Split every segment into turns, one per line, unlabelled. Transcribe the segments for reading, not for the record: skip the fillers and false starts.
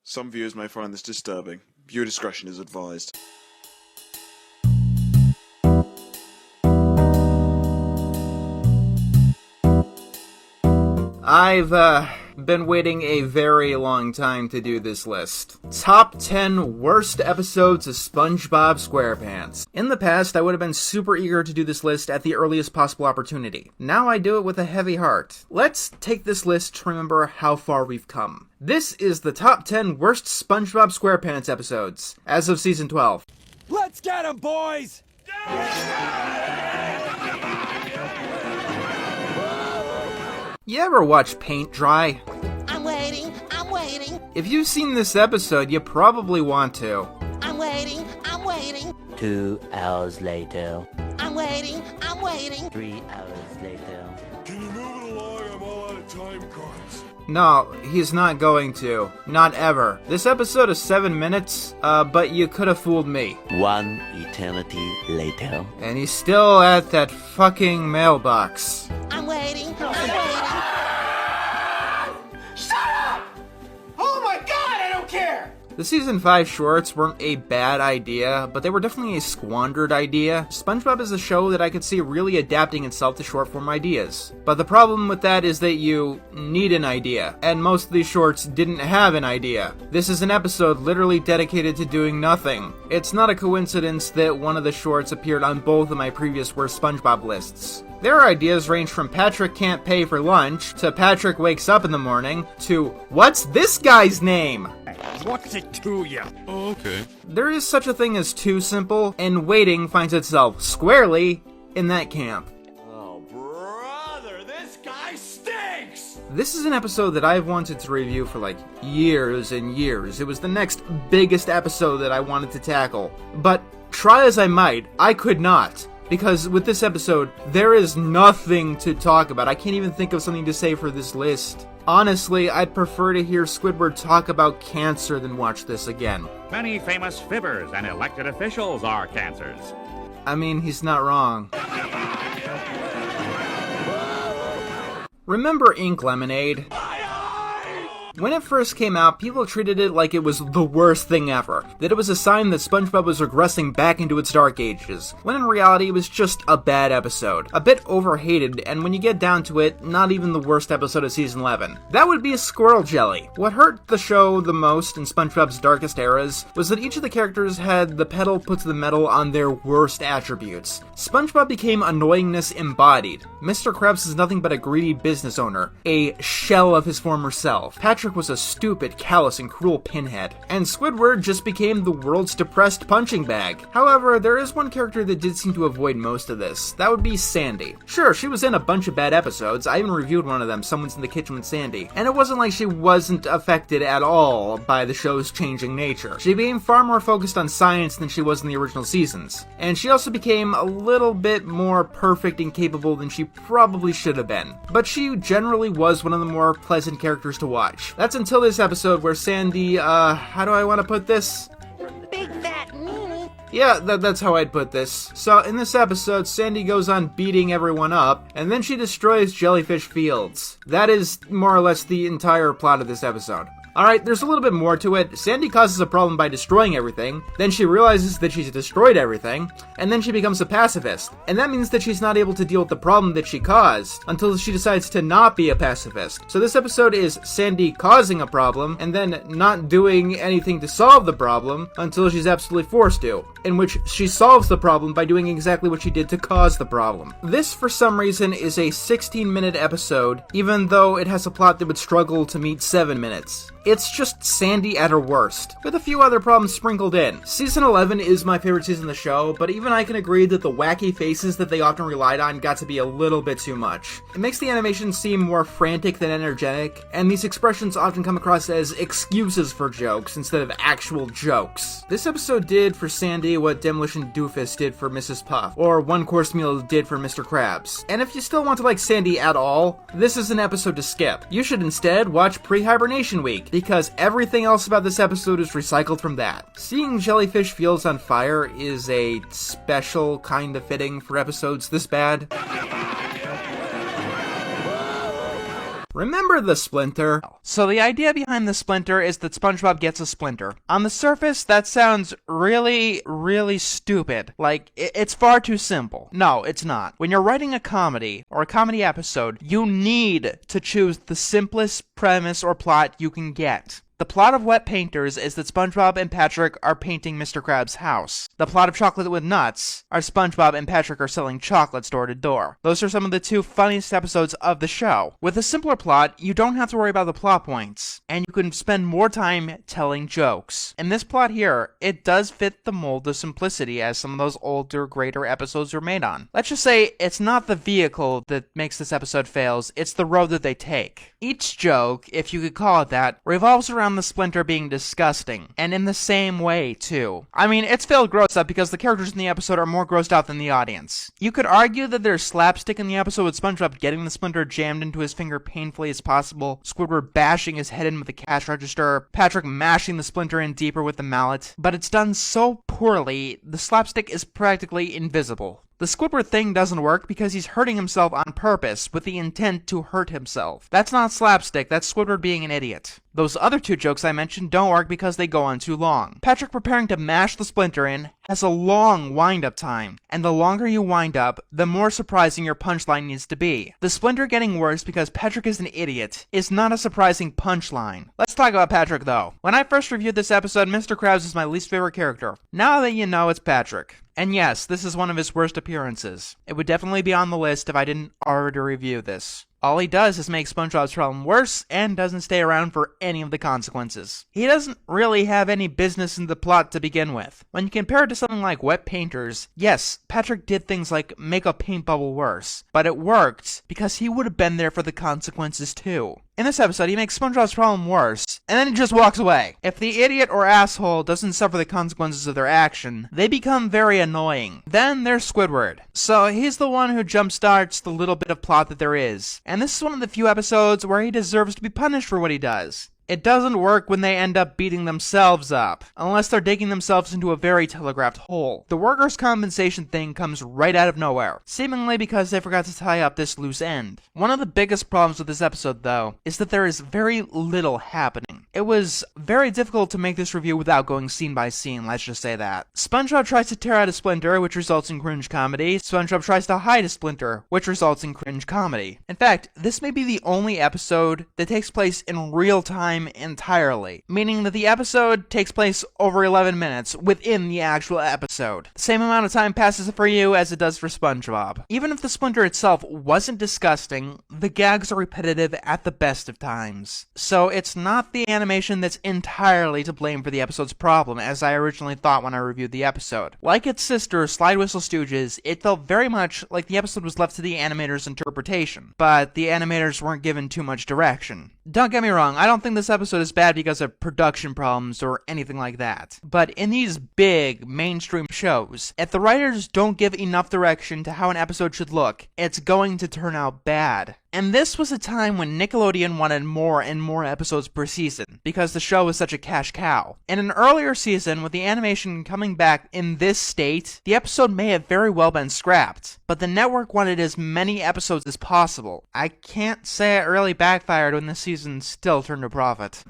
Some viewers may find this disturbing. Viewer discretion is advised.
I've been waiting a very long time to do this list. Top 10 worst episodes of SpongeBob SquarePants. In the past, I would have been super eager to do this list at the earliest possible opportunity. Now I do it with a heavy heart. Let's take this list to remember how far we've come. This is the top 10 worst SpongeBob SquarePants episodes, as of season 12.
Let's get 'em, boys!
You ever watch paint dry?
I'm waiting.
If you've seen this episode, you probably want to.
I'm waiting.
2 hours later.
I'm waiting.
3 hours later.
Can you move it along? I'm all out of time cards.
No, he's not going to. Not ever. This episode is 7 minutes, but you could have fooled me.
1 eternity later.
And he's still at that fucking mailbox.
I'm waiting.
The season 5 shorts weren't a bad idea, but they were definitely a squandered idea. SpongeBob is a show that I could see really adapting itself to short form ideas. But the problem with that is that you need an idea, and most of these shorts didn't have an idea. This is an episode literally dedicated to doing nothing. It's not a coincidence that one of the shorts appeared on both of my previous worst SpongeBob lists. Their ideas range from Patrick can't pay for lunch, to Patrick wakes up in the morning, to what's this guy's name?
What's it to you? Oh, okay.
There is such a thing as too simple, and waiting finds itself squarely in that camp.
Oh, brother, this guy stinks!
This is an episode that I've wanted to review for like years and years. It was the next biggest episode that I wanted to tackle. But try as I might, I could not. Because with this episode, there is nothing to talk about. I can't even think of something to say for this list. Honestly, I'd prefer to hear Squidward talk about cancer than watch this again.
Many famous fibbers and elected officials are cancers.
I mean, he's not wrong. Remember Ink Lemonade? When it first came out, people treated it like it was the worst thing ever, that it was a sign that SpongeBob was regressing back into its dark ages, when in reality it was just a bad episode, a bit overhated, and when you get down to it, not even the worst episode of season 11. That would be a Squirrel Jelly. What hurt the show the most in SpongeBob's darkest eras was that each of the characters had the pedal put to the metal on their worst attributes. SpongeBob became annoyingness embodied. Mr. Krabs is nothing but a greedy business owner, a shell of his former self. Patrick was a stupid, callous, and cruel pinhead. And Squidward just became the world's depressed punching bag. However, there is one character that did seem to avoid most of this. That would be Sandy. Sure, she was in a bunch of bad episodes. I even reviewed one of them, Someone's in the Kitchen with Sandy. And it wasn't like she wasn't affected at all by the show's changing nature. She became far more focused on science than she was in the original seasons. And she also became a little bit more perfect and capable than she probably should have been. But she generally was one of the more pleasant characters to watch. That's until this episode where Sandy, how do I want to put this?
Big fat meanie.
Yeah, that's how I'd put this. So, in this episode, Sandy goes on beating everyone up, and then she destroys Jellyfish Fields. That is more or less the entire plot of this episode. Alright, there's a little bit more to it. Sandy causes a problem by destroying everything, then she realizes that she's destroyed everything, and then she becomes a pacifist. And that means that she's not able to deal with the problem that she caused, until she decides to not be a pacifist. So this episode is Sandy causing a problem, and then not doing anything to solve the problem, until she's absolutely forced to, in which she solves the problem by doing exactly what she did to cause the problem. This, for some reason, is a 16-minute episode, even though it has a plot that would struggle to meet 7 minutes. It's just Sandy at her worst, with a few other problems sprinkled in. Season 11 is my favorite season of the show, but even I can agree that the wacky faces that they often relied on got to be a little bit too much. It makes the animation seem more frantic than energetic, and these expressions often come across as excuses for jokes instead of actual jokes. This episode did for Sandy what Demolition Doofus did for Mrs. Puff, or One Course Meal did for Mr. Krabs. And if you still want to like Sandy at all, this is an episode to skip. You should instead watch Pre-Hibernation Week, because everything else about this episode is recycled from that. Seeing Jellyfish Fields on fire is a special kind of fitting for episodes this bad. Remember the splinter? So the idea behind the splinter is that SpongeBob gets a splinter. On the surface, that sounds really, really stupid. Like, it's far too simple. No, it's not. When you're writing a comedy, or a comedy episode, you need to choose the simplest premise or plot you can get. The plot of Wet Painters is that SpongeBob and Patrick are painting Mr. Krabs' house. The plot of Chocolate with Nuts are SpongeBob and Patrick are selling chocolates door to door. Those are some of the two funniest episodes of the show. With a simpler plot, you don't have to worry about the plot points, and you can spend more time telling jokes. In this plot here, it does fit the mold of simplicity as some of those older, greater episodes were made on. Let's just say it's not the vehicle that makes this episode fails, it's the road that they take. Each joke, if you could call it that, revolves around the splinter being disgusting, and in the same way, too. I mean, it's filled gross up because the characters in the episode are more grossed out than the audience. You could argue that there's slapstick in the episode with SpongeBob getting the splinter jammed into his finger painfully as possible, Squidward bashing his head in with the cash register, Patrick mashing the splinter in deeper with the mallet, but it's done so poorly, the slapstick is practically invisible. The Squidward thing doesn't work because he's hurting himself on purpose with the intent to hurt himself. That's not slapstick, that's Squidward being an idiot. Those other two jokes I mentioned don't work because they go on too long. Patrick preparing to mash the splinter in has a long wind-up time, and the longer you wind up, the more surprising your punchline needs to be. The splinter getting worse because Patrick is an idiot is not a surprising punchline. Let's talk about Patrick though. When I first reviewed this episode, Mr. Krabs is my least favorite character. Now that you know, it's Patrick. And yes, this is one of his worst appearances. It would definitely be on the list if I didn't already review this. All he does is make SpongeBob's problem worse and doesn't stay around for any of the consequences. He doesn't really have any business in the plot to begin with. When you compare it to something like Wet Painters, yes, Patrick did things like make a paint bubble worse, but it worked because he would have been there for the consequences too. In this episode, he makes SpongeBob's problem worse, and then he just walks away. If the idiot or asshole doesn't suffer the consequences of their action, they become very annoying. Then there's Squidward. So he's the one who jumpstarts the little bit of plot that there is. And this is one of the few episodes where he deserves to be punished for what he does. It doesn't work when they end up beating themselves up, unless they're digging themselves into a very telegraphed hole. The workers' compensation thing comes right out of nowhere, seemingly because they forgot to tie up this loose end. One of the biggest problems with this episode, though, is that there is very little happening. It was very difficult to make this review without going scene by scene, let's just say that. SpongeBob tries to tear out a splinter, which results in cringe comedy. SpongeBob tries to hide a splinter, which results in cringe comedy. In fact, this may be the only episode that takes place in real time entirely, meaning that the episode takes place over 11 minutes within the actual episode. The same amount of time passes for you as it does for SpongeBob. Even if the splinter itself wasn't disgusting, the gags are repetitive at the best of times. So it's not the animation that's entirely to blame for the episode's problem, as I originally thought when I reviewed the episode. Like its sister, Slide Whistle Stooges, it felt very much like the episode was left to the animators' interpretation, but the animators weren't given too much direction. Don't get me wrong, I don't think this episode is bad because of production problems or anything like that. But in these big, mainstream shows, if the writers don't give enough direction to how an episode should look, it's going to turn out bad. And this was a time when Nickelodeon wanted more and more episodes per season, because the show was such a cash cow. In an earlier season, with the animation coming back in this state, the episode may have very well been scrapped, but the network wanted as many episodes as possible. I can't say it really backfired when this season still turned a profit.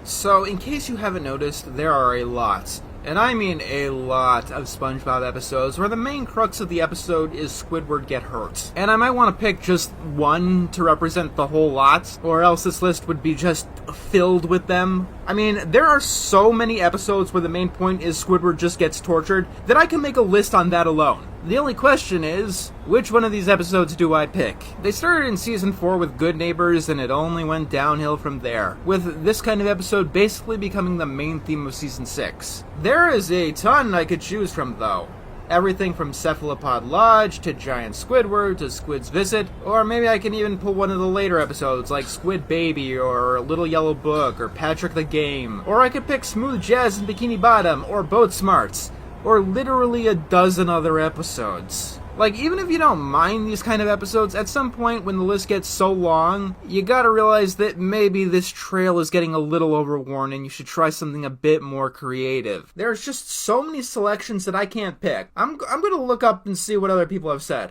So, in case you haven't noticed, there are a lot, and I mean a lot, of SpongeBob episodes where the main crux of the episode is Squidward get hurt. And I might want to pick just one to represent the whole lot, or else this list would be just filled with them. I mean, there are so many episodes where the main point is Squidward just gets tortured that I can make a list on that alone. The only question is, which one of these episodes do I pick? They started in Season 4 with Good Neighbors, and it only went downhill from there, with this kind of episode basically becoming the main theme of Season 6. There is a ton I could choose from, though. Everything from Cephalopod Lodge, to Giant Squidward, to Squid's Visit, or maybe I can even pull one of the later episodes like Squid Baby, or Little Yellow Book, or Patrick the Game. Or I could pick Smooth Jazz and Bikini Bottom, or Boat Smarts, or literally a dozen other episodes. Like, even if you don't mind these kind of episodes, at some point when the list gets so long, you gotta realize that maybe this trail is getting a little overworn and you should try something a bit more creative. There's just so many selections that I can't pick. I'm gonna look up and see what other people have said.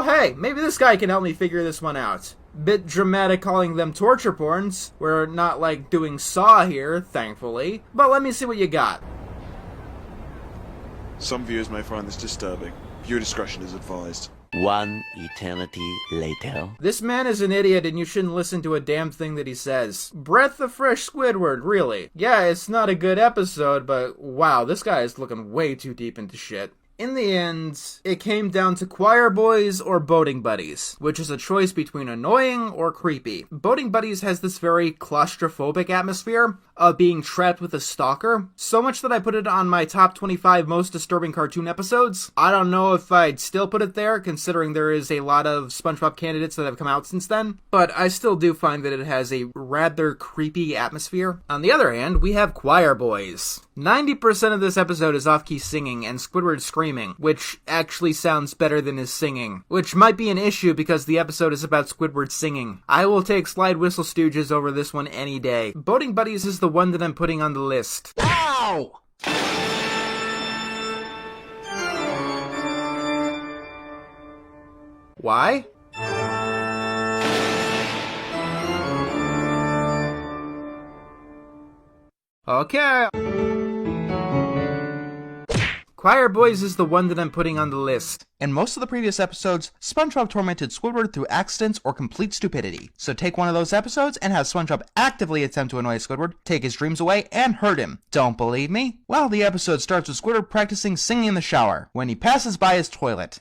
Oh hey, maybe this guy can help me figure this one out. Bit dramatic calling them torture porns. We're not like doing Saw here, thankfully. But let me see what you got.
Some viewers may find this disturbing. Viewer discretion is advised.
One eternity later.
This man is an idiot and you shouldn't listen to a damn thing that he says. Breath of fresh Squidward, really. Yeah, it's not a good episode, but wow, this guy is looking way too deep into shit. In the end, it came down to choir boys or boating buddies, which is a choice between annoying or creepy. Boating buddies has this very claustrophobic atmosphere of being trapped with a stalker, so much that I put it on my top 25 most disturbing cartoon episodes. I don't know if I'd still put it there, considering there is a lot of SpongeBob candidates that have come out since then, but I still do find that it has a rather creepy atmosphere. On the other hand, we have choir boys. 90% of this episode is off-key singing and Squidward screaming, which actually sounds better than his singing, which might be an issue because the episode is about Squidward singing. I will take Slide Whistle Stooges over this one any day. Boating Buddies is the one that I'm putting on the list.
Ow!
Why? Okay. Choir Boys is the one that I'm putting on the list.
In most of the previous episodes, SpongeBob tormented Squidward through accidents or complete stupidity. So take one of those episodes and have SpongeBob actively attempt to annoy Squidward, take his dreams away, and hurt him. Don't believe me? Well, the episode starts with Squidward practicing singing in the shower when he passes by his toilet.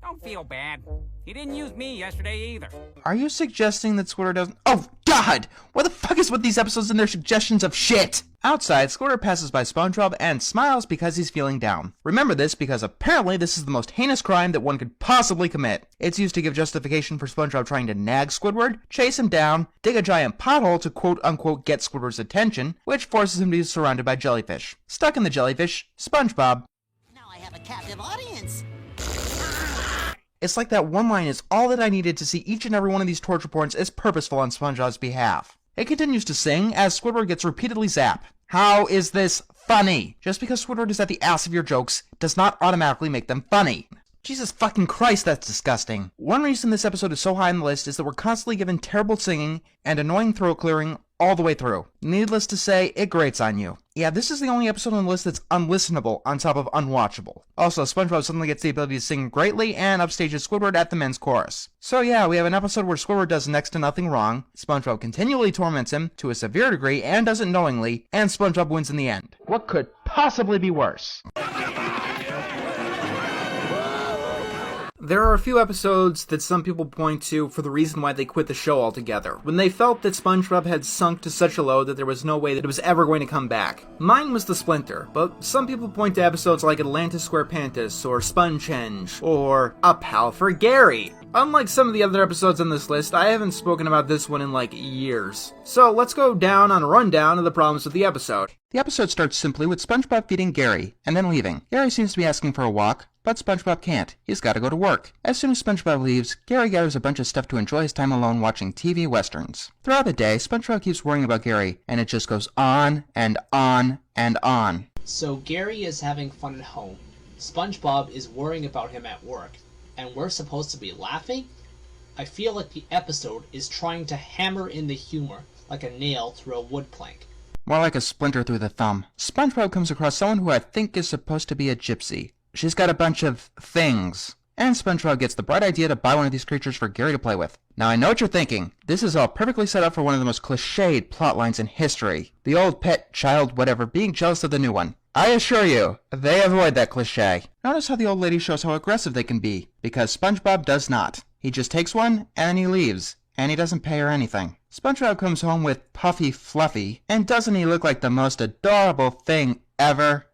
Don't feel bad. He didn't use me yesterday either.
Are you suggesting that Squidward doesn't— Oh, God! What the fuck is with these episodes and their suggestions of shit? Outside, Squidward passes by SpongeBob and smiles because he's feeling down. Remember this because apparently this is the most heinous crime that one could possibly commit. It's used to give justification for SpongeBob trying to nag Squidward, chase him down, dig a giant pothole to quote-unquote get Squidward's attention, which forces him to be surrounded by jellyfish. Stuck in the jellyfish, SpongeBob.
Now I have a captive audience.
It's like that one line is all that I needed to see each and every one of these torture porns as purposeful on SpongeBob's behalf. It continues to sing as Squidward gets repeatedly zapped. How is this funny? Just because Squidward is at the ass of your jokes does not automatically make them funny. Jesus fucking Christ, that's disgusting. One reason this episode is so high on the list is that we're constantly given terrible singing and annoying throat clearing all the way through. Needless to say, it grates on you. Yeah, this is the only episode on the list that's unlistenable on top of unwatchable. Also, SpongeBob suddenly gets the ability to sing greatly and upstages Squidward at the men's chorus. So yeah, we have an episode where Squidward does next to nothing wrong, SpongeBob continually torments him to a severe degree and does it knowingly, and SpongeBob wins in the end. What could possibly be worse?
There are a few episodes that some people point to for the reason why they quit the show altogether, when they felt that SpongeBob had sunk to such a low that there was no way that it was ever going to come back. Mine was the Splinter, but some people point to episodes like Atlantis SquarePants, or Spongehenge, or A Pal for Gary. Unlike some of the other episodes on this list, I haven't spoken about this one in like years. So let's go down on a rundown of the problems with the episode.
The episode starts simply with SpongeBob feeding Gary, and then leaving. Gary seems to be asking for a walk, but SpongeBob can't. He's gotta go to work. As soon as SpongeBob leaves, Gary gathers a bunch of stuff to enjoy his time alone watching TV westerns. Throughout the day, SpongeBob keeps worrying about Gary, and it just goes on and on and on.
So Gary is having fun at home. SpongeBob is worrying about him at work. And we're supposed to be laughing? I feel like the episode is trying to hammer in the humor like a nail through a wood plank.
More like a splinter through the thumb. SpongeBob comes across someone who I think is supposed to be a gypsy. She's got a bunch of things. And SpongeBob gets the bright idea to buy one of these creatures for Gary to play with. Now I know what you're thinking. This is all perfectly set up for one of the most cliched plot lines in history. The old pet, child, whatever, being jealous of the new one. I assure you, they avoid that cliche. Notice how the old lady shows how aggressive they can be, because SpongeBob does not. He just takes one, and then he leaves, and he doesn't pay her anything. SpongeBob comes home with Puffy Fluffy, and doesn't he look like the most adorable thing ever?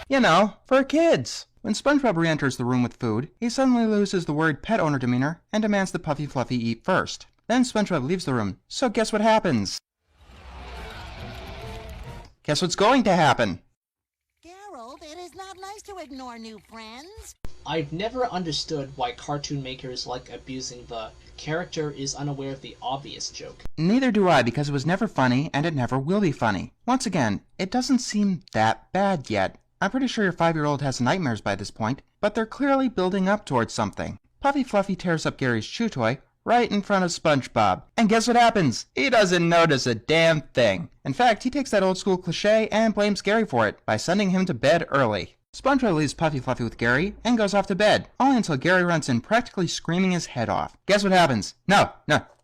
You know, for kids. When SpongeBob re-enters the room with food, he suddenly loses the worried pet owner demeanor and demands that Puffy Fluffy eat first. Then SpongeBob leaves the room, so guess what happens? Guess what's going to happen?
Gerald, it is not nice to ignore new friends.
I've never understood why cartoon makers like abusing the character is unaware of the obvious joke.
Neither do I, because it was never funny, and it never will be funny. Once again, it doesn't seem that bad yet. I'm pretty sure your 5-year-old has nightmares by this point, but they're clearly building up towards something. Puffy Fluffy tears up Gary's chew toy right in front of SpongeBob. And guess what happens? He doesn't notice a damn thing. In fact, he takes that old school cliche and blames Gary for it by sending him to bed early. SpongeBob leaves Puffy Fluffy with Gary and goes off to bed, only until Gary runs in practically screaming his head off. Guess what happens? No,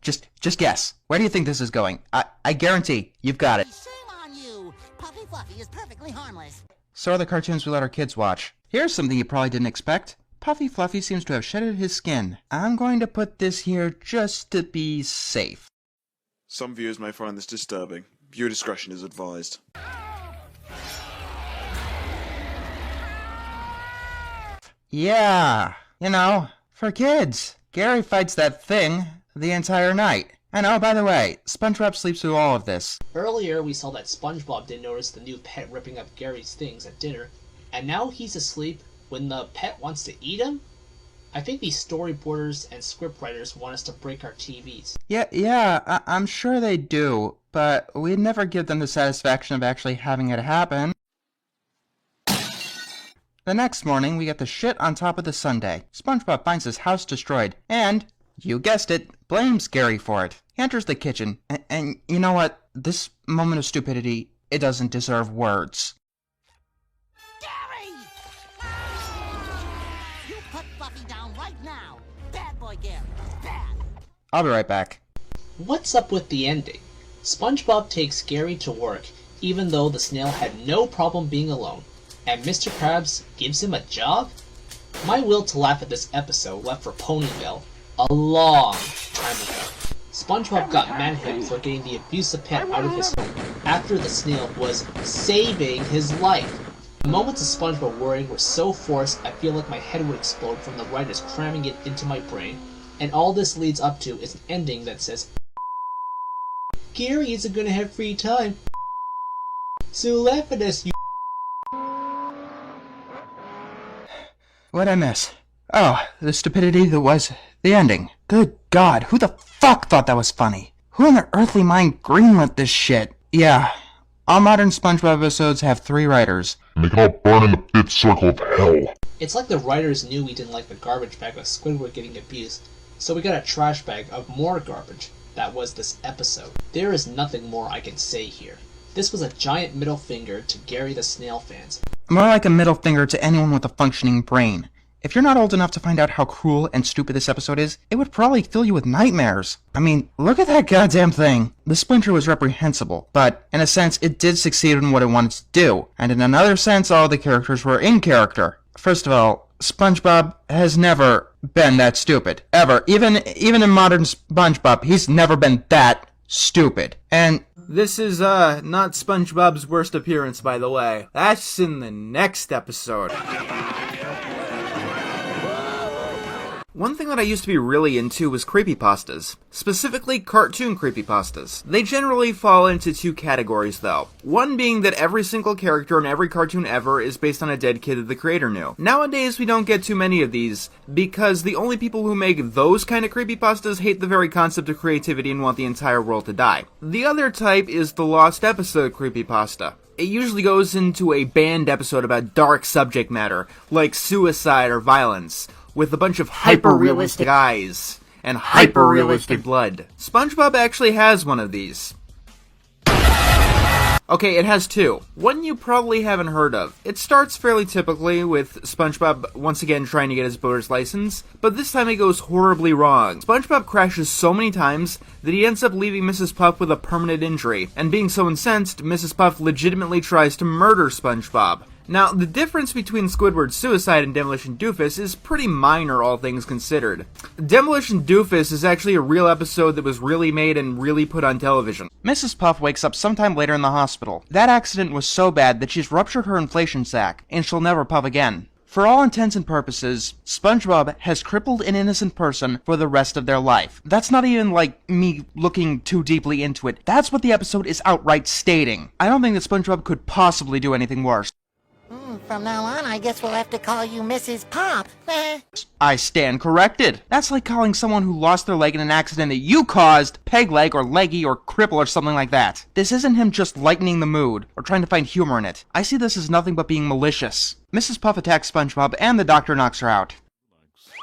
just guess. Where do you think this is going? I guarantee you've got it.
Shame on you! Puffy Fluffy is perfectly harmless.
So are the cartoons we let our kids watch. Here's something you probably didn't expect. Puffy Fluffy seems to have shedded his skin. I'm going to put this here just to be safe.
Some viewers may find this disturbing. Viewer discretion is advised.
Yeah, for kids. Gary fights that thing the entire night. And oh, by the way, SpongeBob sleeps through all of this.
Earlier, we saw that SpongeBob didn't notice the new pet ripping up Gary's things at dinner, and now he's asleep when the pet wants to eat him? I think these storyboarders and scriptwriters want us to break our TVs.
Yeah, I'm sure they do, but we'd never give them the satisfaction of actually having it happen. The next morning, we get the shit on top of the sundae. SpongeBob finds his house destroyed, and, you guessed it, blames Gary for it. He enters the kitchen, and you know what? This moment of stupidity, it doesn't deserve words.
Gary! You put Fluffy down right now! Bad boy Gary, bad!
I'll be right back.
What's up with the ending? SpongeBob takes Gary to work, even though the snail had no problem being alone, and Mr. Krabs gives him a job? My will to laugh at this episode left for Ponyville a long time ago. SpongeBob got mad at him for getting the abusive pet out of his home after the snail was saving his life. The moments of SpongeBob worrying were so forced I feel like my head would explode from the writers cramming it into my brain, and all this leads up to is an ending that says, Gary isn't gonna have free time, so laugh at us, you.
What'd I miss? Oh, the stupidity that was the ending. Good God, who the fuck thought that was funny? Who in their earthly mind greenlit this shit? Yeah, all modern SpongeBob episodes have 3 writers.
And they can all burn in the 5th circle of hell.
It's like the writers knew we didn't like the garbage bag of Squidward getting abused, so we got a trash bag of more garbage. That was this episode. There is nothing more I can say here. This was a giant middle finger to Gary the Snail fans.
More like a middle finger to anyone with a functioning brain. If you're not old enough to find out how cruel and stupid this episode is, it would probably fill you with nightmares. I mean, look at that goddamn thing. The splinter was reprehensible, but in a sense, it did succeed in what it wanted to do. And in another sense, all the characters were in character. First of all, SpongeBob has never been that stupid. Ever. Even in modern SpongeBob, he's never been that stupid. And
this is, not SpongeBob's worst appearance, by the way. That's in the next episode. One thing that I used to be really into was creepypastas, specifically cartoon creepypastas. They generally fall into 2 categories though. One being that every single character in every cartoon ever is based on a dead kid that the creator knew. Nowadays we don't get too many of these, because the only people who make those kind of creepypastas hate the very concept of creativity and want the entire world to die. The other type is the lost episode creepypasta. It usually goes into a banned episode about dark subject matter, like suicide or violence, with a bunch of hyper-realistic eyes and hyper-realistic blood. SpongeBob actually has one of these. Okay, it has 2. One you probably haven't heard of. It starts fairly typically with SpongeBob once again trying to get his boater's license, but this time it goes horribly wrong. SpongeBob crashes so many times that he ends up leaving Mrs. Puff with a permanent injury, and being so incensed, Mrs. Puff legitimately tries to murder SpongeBob. Now, the difference between Squidward's suicide and Demolition Doofus is pretty minor, all things considered. Demolition Doofus is actually a real episode that was really made and really put on television.
Mrs. Puff wakes up sometime later in the hospital. That accident was so bad that she's ruptured her inflation sac, and she'll never puff again. For all intents and purposes, SpongeBob has crippled an innocent person for the rest of their life. That's not even like me looking too deeply into it. That's what the episode is outright stating. I don't think that SpongeBob could possibly do anything worse.
From now on, I guess we'll have to call you Mrs. Pop.
I stand corrected. That's like calling someone who lost their leg in an accident that you caused peg leg or leggy or cripple or something like that. This isn't him just lightening the mood or trying to find humor in it. I see this as nothing but being malicious. Mrs. Puff attacks SpongeBob and the doctor knocks her out.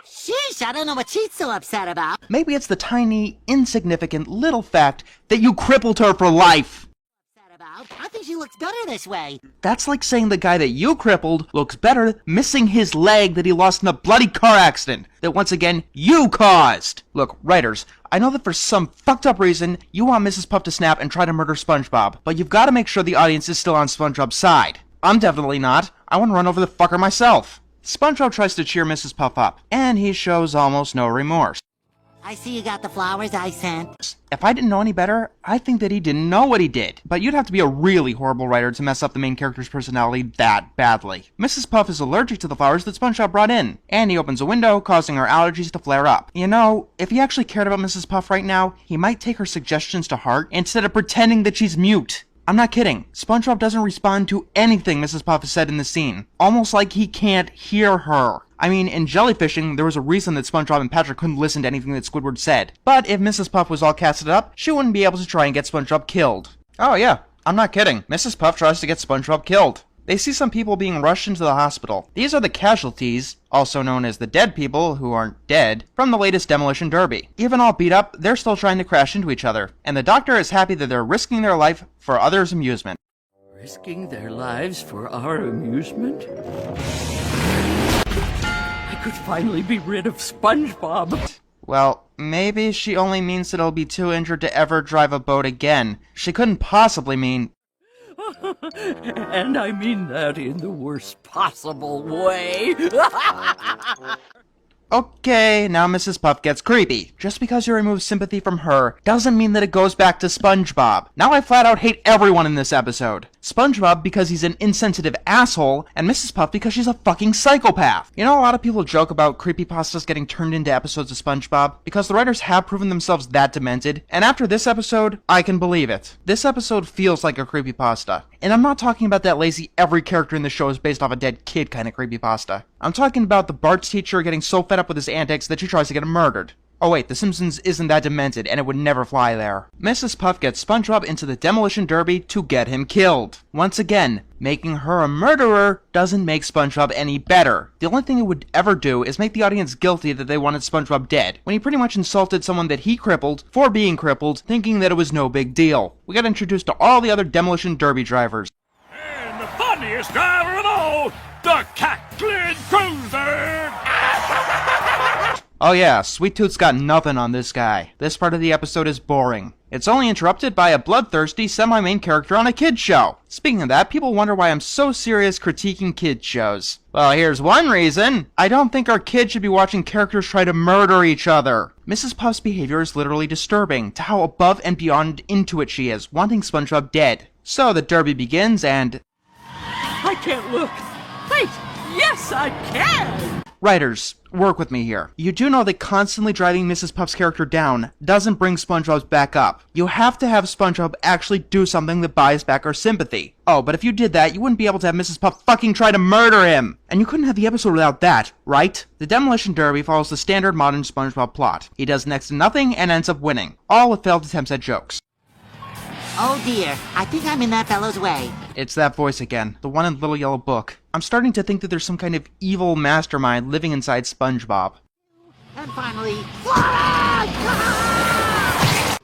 Sheesh, I don't know what she's so upset about.
Maybe it's the tiny, insignificant little fact that you crippled her for life.
I think she looks better this way.
That's like saying the guy that you crippled looks better missing his leg that he lost in a bloody car accident that once again you caused. Look, writers, I know that for some fucked up reason you want Mrs. Puff to snap and try to murder SpongeBob, but you've got to make sure the audience is still on SpongeBob's side. I'm definitely not. I want to run over the fucker myself. SpongeBob tries to cheer Mrs. Puff up, and he shows almost no remorse.
I see you got the flowers I sent.
If I didn't know any better, I think that he didn't know what he did. But you'd have to be a really horrible writer to mess up the main character's personality that badly. Mrs. Puff is allergic to the flowers that SpongeBob brought in, and he opens a window, causing her allergies to flare up. You know, if he actually cared about Mrs. Puff right now, he might take her suggestions to heart instead of pretending that she's mute. I'm not kidding. SpongeBob doesn't respond to anything Mrs. Puff has said in the scene. Almost like he can't hear her. I mean, in jellyfishing, there was a reason that SpongeBob and Patrick couldn't listen to anything that Squidward said. But if Mrs. Puff was all casted up, she wouldn't be able to try and get SpongeBob killed. Oh yeah, I'm not kidding. Mrs. Puff tries to get SpongeBob killed. They see some people being rushed into the hospital. These are the casualties, also known as the dead people who aren't dead, from the latest demolition derby. Even all beat up, they're still trying to crash into each other. And the doctor is happy that they're risking their life for others' amusement.
Risking their lives for our amusement? I could finally be rid of SpongeBob.
Well, maybe she only means that he'll be too injured to ever drive a boat again. She couldn't possibly mean...
And I mean that in the worst possible way.
Okay, now Mrs. Puff gets creepy. Just because you remove sympathy from her doesn't mean that it goes back to SpongeBob. Now I flat out hate everyone in this episode. SpongeBob because he's an insensitive asshole, and Mrs. Puff because she's a fucking psychopath. You know, a lot of people joke about creepypastas getting turned into episodes of SpongeBob because the writers have proven themselves that demented, and after this episode, I can believe it. This episode feels like a creepypasta. And I'm not talking about that lazy every character in the show is based off a dead kid kind of creepypasta. I'm talking about the Bart's teacher getting so fed up with his antics that she tries to get him murdered. Oh wait, The Simpsons isn't that demented, and it would never fly there. Mrs. Puff gets SpongeBob into the demolition derby to get him killed. Once again, making her a murderer doesn't make SpongeBob any better. The only thing it would ever do is make the audience guilty that they wanted SpongeBob dead, when he pretty much insulted someone that he crippled for being crippled, thinking that it was no big deal. We got introduced to all the other demolition derby drivers.
And the funniest driver of all, the Cackling Cruiser!
Oh yeah, Sweet Tooth's got nothing on this guy. This part of the episode is boring. It's only interrupted by a bloodthirsty semi-main character on a kid's show. Speaking of that, people wonder why I'm so serious critiquing kids shows. Well, here's one reason. I don't think our kids should be watching characters try to murder each other. Mrs. Puff's behavior is literally disturbing, to how above and beyond into it she is, wanting SpongeBob dead. So the derby begins and...
I can't look. Wait, yes I can!
Writers, work with me here. You do know that constantly driving Mrs. Puff's character down doesn't bring SpongeBob's back up. You have to have SpongeBob actually do something that buys back our sympathy. Oh, but if you did that, you wouldn't be able to have Mrs. Puff fucking try to murder him! And you couldn't have the episode without that, right? The Demolition Derby follows the standard modern SpongeBob plot. He does next to nothing and ends up winning, all with failed attempts at jokes.
Oh dear, I think I'm in that fellow's way.
It's that voice again, the one in Little Yellow Book. I'm starting to think that there's some kind of evil mastermind living inside SpongeBob.
And finally, fly!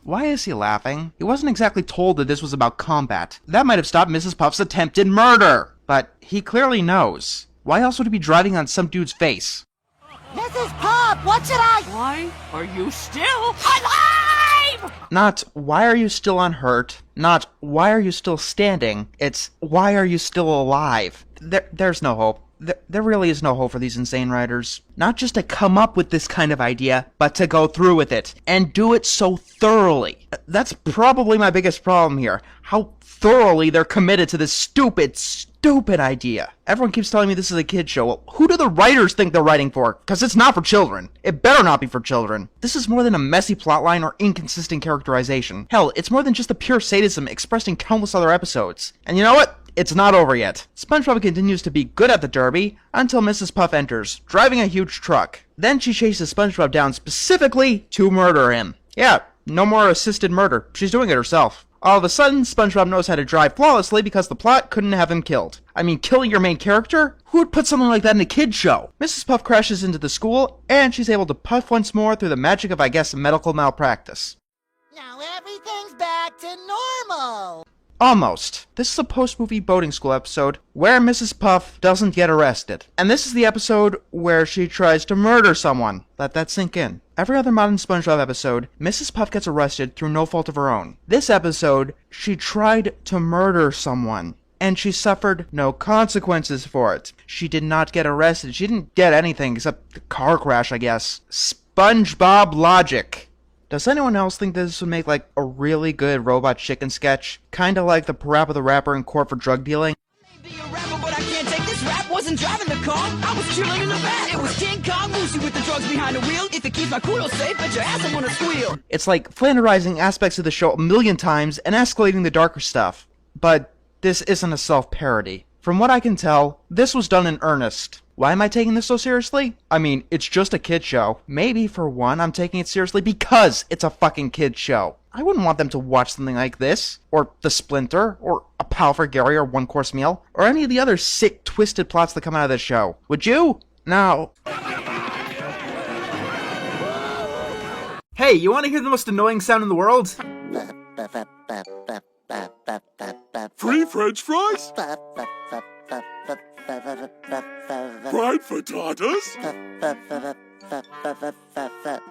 Why is he laughing? He wasn't exactly told that this was about combat. That might have stopped Mrs. Puff's attempted murder. But he clearly knows. Why else would he be driving on some dude's face?
Mrs. Pop, what should I...
Why are you still alive?
Not, why are you still unhurt? Not, why are you still standing? It's, why are you still alive? There's no hope. There really is no hope for these insane writers. Not just to come up with this kind of idea, but to go through with it. And do it so thoroughly. That's probably my biggest problem here. How thoroughly they're committed to this stupid idea. Everyone keeps telling me this is a kid's show. Well, who do the writers think they're writing for? Because it's not for children. It better not be for children. This is more than a messy plotline or inconsistent characterization. Hell, it's more than just the pure sadism expressed in countless other episodes. And you know what? it's not over yet. SpongeBob continues to be good at the derby until Mrs. Puff enters, driving a huge truck. Then she chases SpongeBob down specifically to murder him. Yeah, no more assisted murder. She's doing it herself. All of a sudden, SpongeBob knows how to drive flawlessly because the plot couldn't have him killed. I mean, killing your main character? Who would put something like that in a kid's show? Mrs. Puff crashes into the school, and she's able to puff once more through the magic of, I guess, medical malpractice.
Now everything's back to normal.
Almost. This is a post-movie boating school episode where Mrs. Puff doesn't get arrested. And this is the episode where she tries to murder someone. Let that sink in. Every other modern SpongeBob episode, Mrs. Puff gets arrested through no fault of her own. This episode, she tried to murder someone, and she suffered no consequences for it. She did not get arrested. She didn't get anything except the car crash, I guess. SpongeBob logic. Does anyone else think this would make, like, a really good Robot Chicken sketch? Kinda like the Parappa the Rapper in court for drug dealing?
Be a rapper, but I can't take this rap. Wasn't driving the car, I was chilling in the back. It was King Kong Lucy with the drugs behind the wheel. If it keeps my kudos safe, bet your ass I'm gonna squeal.
It's like flanderizing aspects of the show a million times and escalating the darker stuff. But this isn't a self-parody. From what I can tell, this was done in earnest. Why am I taking this so seriously? I mean, it's just a kid show. Maybe, for one, I'm taking it seriously because it's a fucking kid show. I wouldn't want them to watch something like this, or The Splinter, or A Pal for Gary, or One Course Meal, or any of the other sick, twisted plots that come out of this show. Would you? No.
Hey, you want to hear the most annoying sound in the world?
Free French fries? Fried potatoes?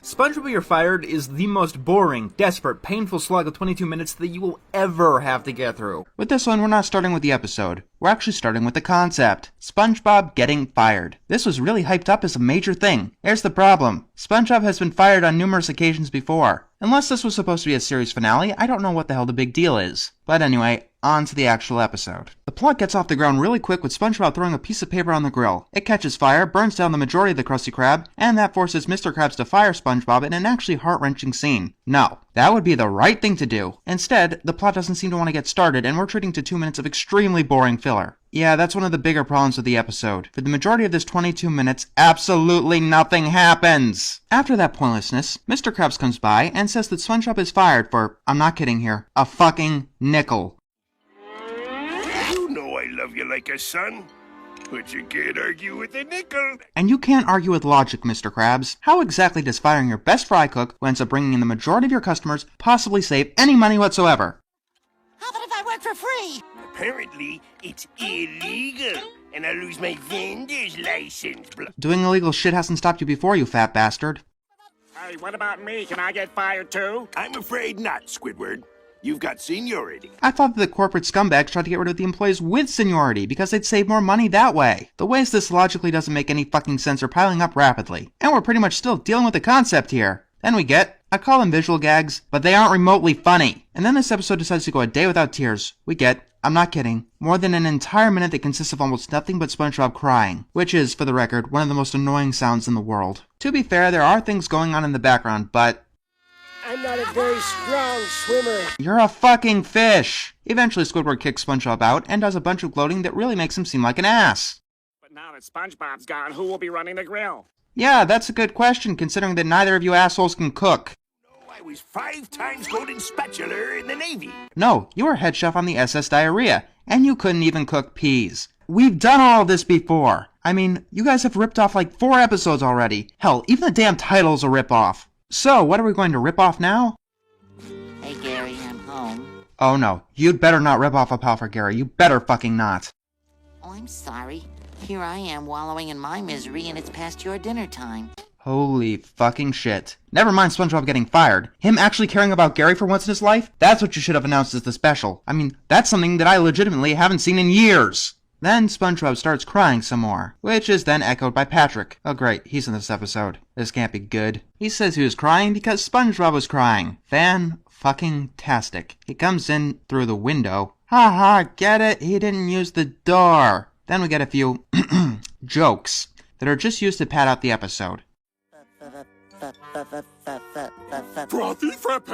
SpongeBob You're Fired is the most boring, desperate, painful slog of 22 minutes that you will ever have to get through.
With this one, we're not starting with the episode. We're actually starting with the concept. SpongeBob getting fired. This was really hyped up as a major thing. Here's the problem. SpongeBob has been fired on numerous occasions before. Unless this was supposed to be a series finale, I don't know what the hell the big deal is. But anyway, on to the actual episode. The plot gets off the ground really quick with SpongeBob throwing a piece of paper on the grill. It catches fire, burns down the majority of the Krusty Krab, and that forces Mr. Krabs to fire SpongeBob in an actually heart-wrenching scene. No, that would be the right thing to do. Instead, the plot doesn't seem to want to get started, and we're treating to 2 minutes of extremely boring filler. Yeah, that's one of the bigger problems with the episode. For the majority of this 22 minutes, absolutely nothing happens! After that pointlessness, Mr. Krabs comes by and says that SpongeBob is fired for, I'm not kidding here, a fucking nickel.
You know I love you like a son, but you can't argue with a nickel.
And you can't argue with logic, Mr. Krabs. How exactly does firing your best fry cook, who ends up bringing in the majority of your customers, possibly save any money whatsoever?
How about if I work for free?
Apparently, it's illegal, and I lose my vendor's license.
Doing illegal shit hasn't stopped you before, you fat bastard.
Hey, what about me? Can I get fired too?
I'm afraid not, Squidward. You've got seniority.
I thought that the corporate scumbags tried to get rid of the employees with seniority because they'd save more money that way. The ways this logically doesn't make any fucking sense are piling up rapidly. And we're pretty much still dealing with the concept here. Then we get, I call them visual gags, but they aren't remotely funny. And then this episode decides to go a day without tears. We get, I'm not kidding, more than an entire minute that consists of almost nothing but SpongeBob crying, which is, for the record, one of the most annoying sounds in the world. To be fair, there are things going on in the background, but
I'm not a very strong swimmer.
You're a fucking fish! Eventually, Squidward kicks SpongeBob out and does a bunch of gloating that really makes him seem like an ass.
But now that SpongeBob's gone, who will be running the grill?
Yeah, that's a good question, considering that neither of you assholes can cook.
I was 5 times golden spatula in the Navy.
No, you were head chef on the SS Diarrhea, and you couldn't even cook peas. We've done all this before. I mean, you guys have ripped off like 4 episodes already. Hell, even the damn title's a rip-off. So, what are we going to rip off now?
Hey, Gary, I'm home.
Oh no, you'd better not rip off a pal for Gary. You better fucking not.
Oh, I'm sorry. Here I am wallowing in my misery, and it's past your dinner time.
Holy fucking shit. Never mind SpongeBob getting fired. Him actually caring about Gary for once in his life? That's what you should have announced as the special. I mean, that's something that I legitimately haven't seen in years. Then SpongeBob starts crying some more, which is then echoed by Patrick. Oh great, he's in this episode. This can't be good. He says he was crying because SpongeBob was crying. Fan-fucking-tastic. He comes in through the window. Ha ha, get it? He didn't use the door. Then we get a few jokes that are just used to pad out the episode.
Frothy frappe?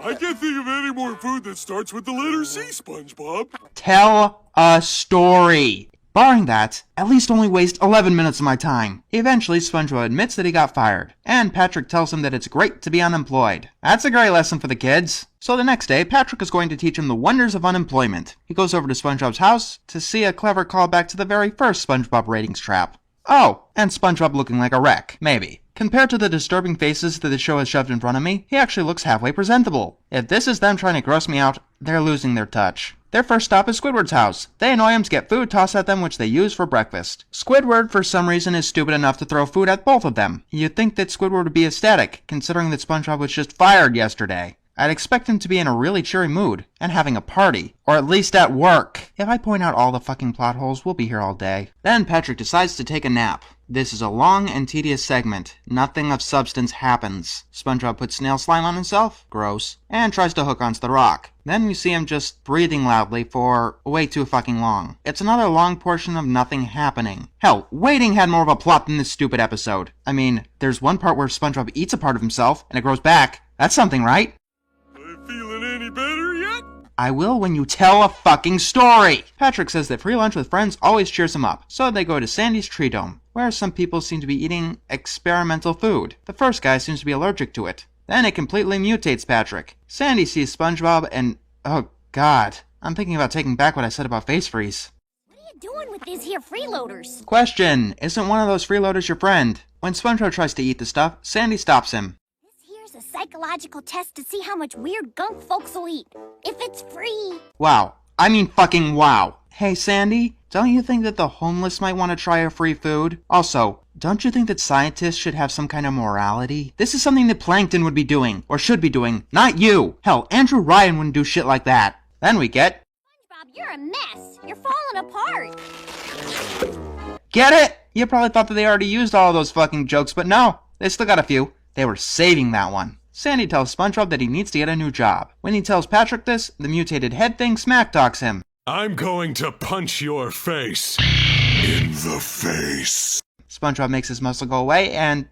I can't think of any more food that starts with the letter C, SpongeBob.
Tell a story. Barring that, at least only waste 11 minutes of my time. Eventually, SpongeBob admits that he got fired, and Patrick tells him that it's great to be unemployed. That's a great lesson for the kids. So the next day, Patrick is going to teach him the wonders of unemployment. He goes over to SpongeBob's house to see a clever callback to the very first SpongeBob ratings trap. Oh, and SpongeBob looking like a wreck, maybe. Compared to the disturbing faces that the show has shoved in front of me, he actually looks halfway presentable. If this is them trying to gross me out, they're losing their touch. Their first stop is Squidward's house. They annoy him to get food tossed at them which they use for breakfast. Squidward, for some reason, is stupid enough to throw food at both of them. You'd think that Squidward would be ecstatic, considering that SpongeBob was just fired yesterday. I'd expect him to be in a really cheery mood, and having a party, or at least at work. If I point out all the fucking plot holes, we'll be here all day. Then Patrick decides to take a nap. This is a long and tedious segment. Nothing of substance happens. SpongeBob puts snail slime on himself, gross, and tries to hook onto the rock. Then we see him just breathing loudly for way too fucking long. It's another long portion of nothing happening. Hell, waiting had more of a plot than this stupid episode. I mean, there's one part where SpongeBob eats a part of himself, and it grows back. That's something, right?
Feeling any better yet?
I will when you tell a fucking story! Patrick says that free lunch with friends always cheers him up, so they go to Sandy's Tree Dome, where some people seem to be eating experimental food. The first guy seems to be allergic to it. Then it completely mutates Patrick. Sandy sees SpongeBob and... oh god. I'm thinking about taking back what I said about face freeze.
What are you doing with these here freeloaders?
Question. Isn't one of those freeloaders your friend? When SpongeBob tries to eat the stuff, Sandy stops him.
Here's a psychological test to see how much weird gunk folks will eat. If it's free.
Wow. I mean fucking wow. Hey Sandy, don't you think that the homeless might want to try a free food? Also, don't you think that scientists should have some kind of morality? This is something that Plankton would be doing, or should be doing, not you. Hell, Andrew Ryan wouldn't do shit like that. Then we get...
SpongeBob, you're a mess. You're falling apart.
Get it? You probably thought that they already used all of those fucking jokes, but no. They still got a few. They were saving that one. Sandy tells SpongeBob that he needs to get a new job. When he tells Patrick this, the mutated head thing smack talks him.
I'm going to punch your face. In the face.
SpongeBob makes his muscle go away and...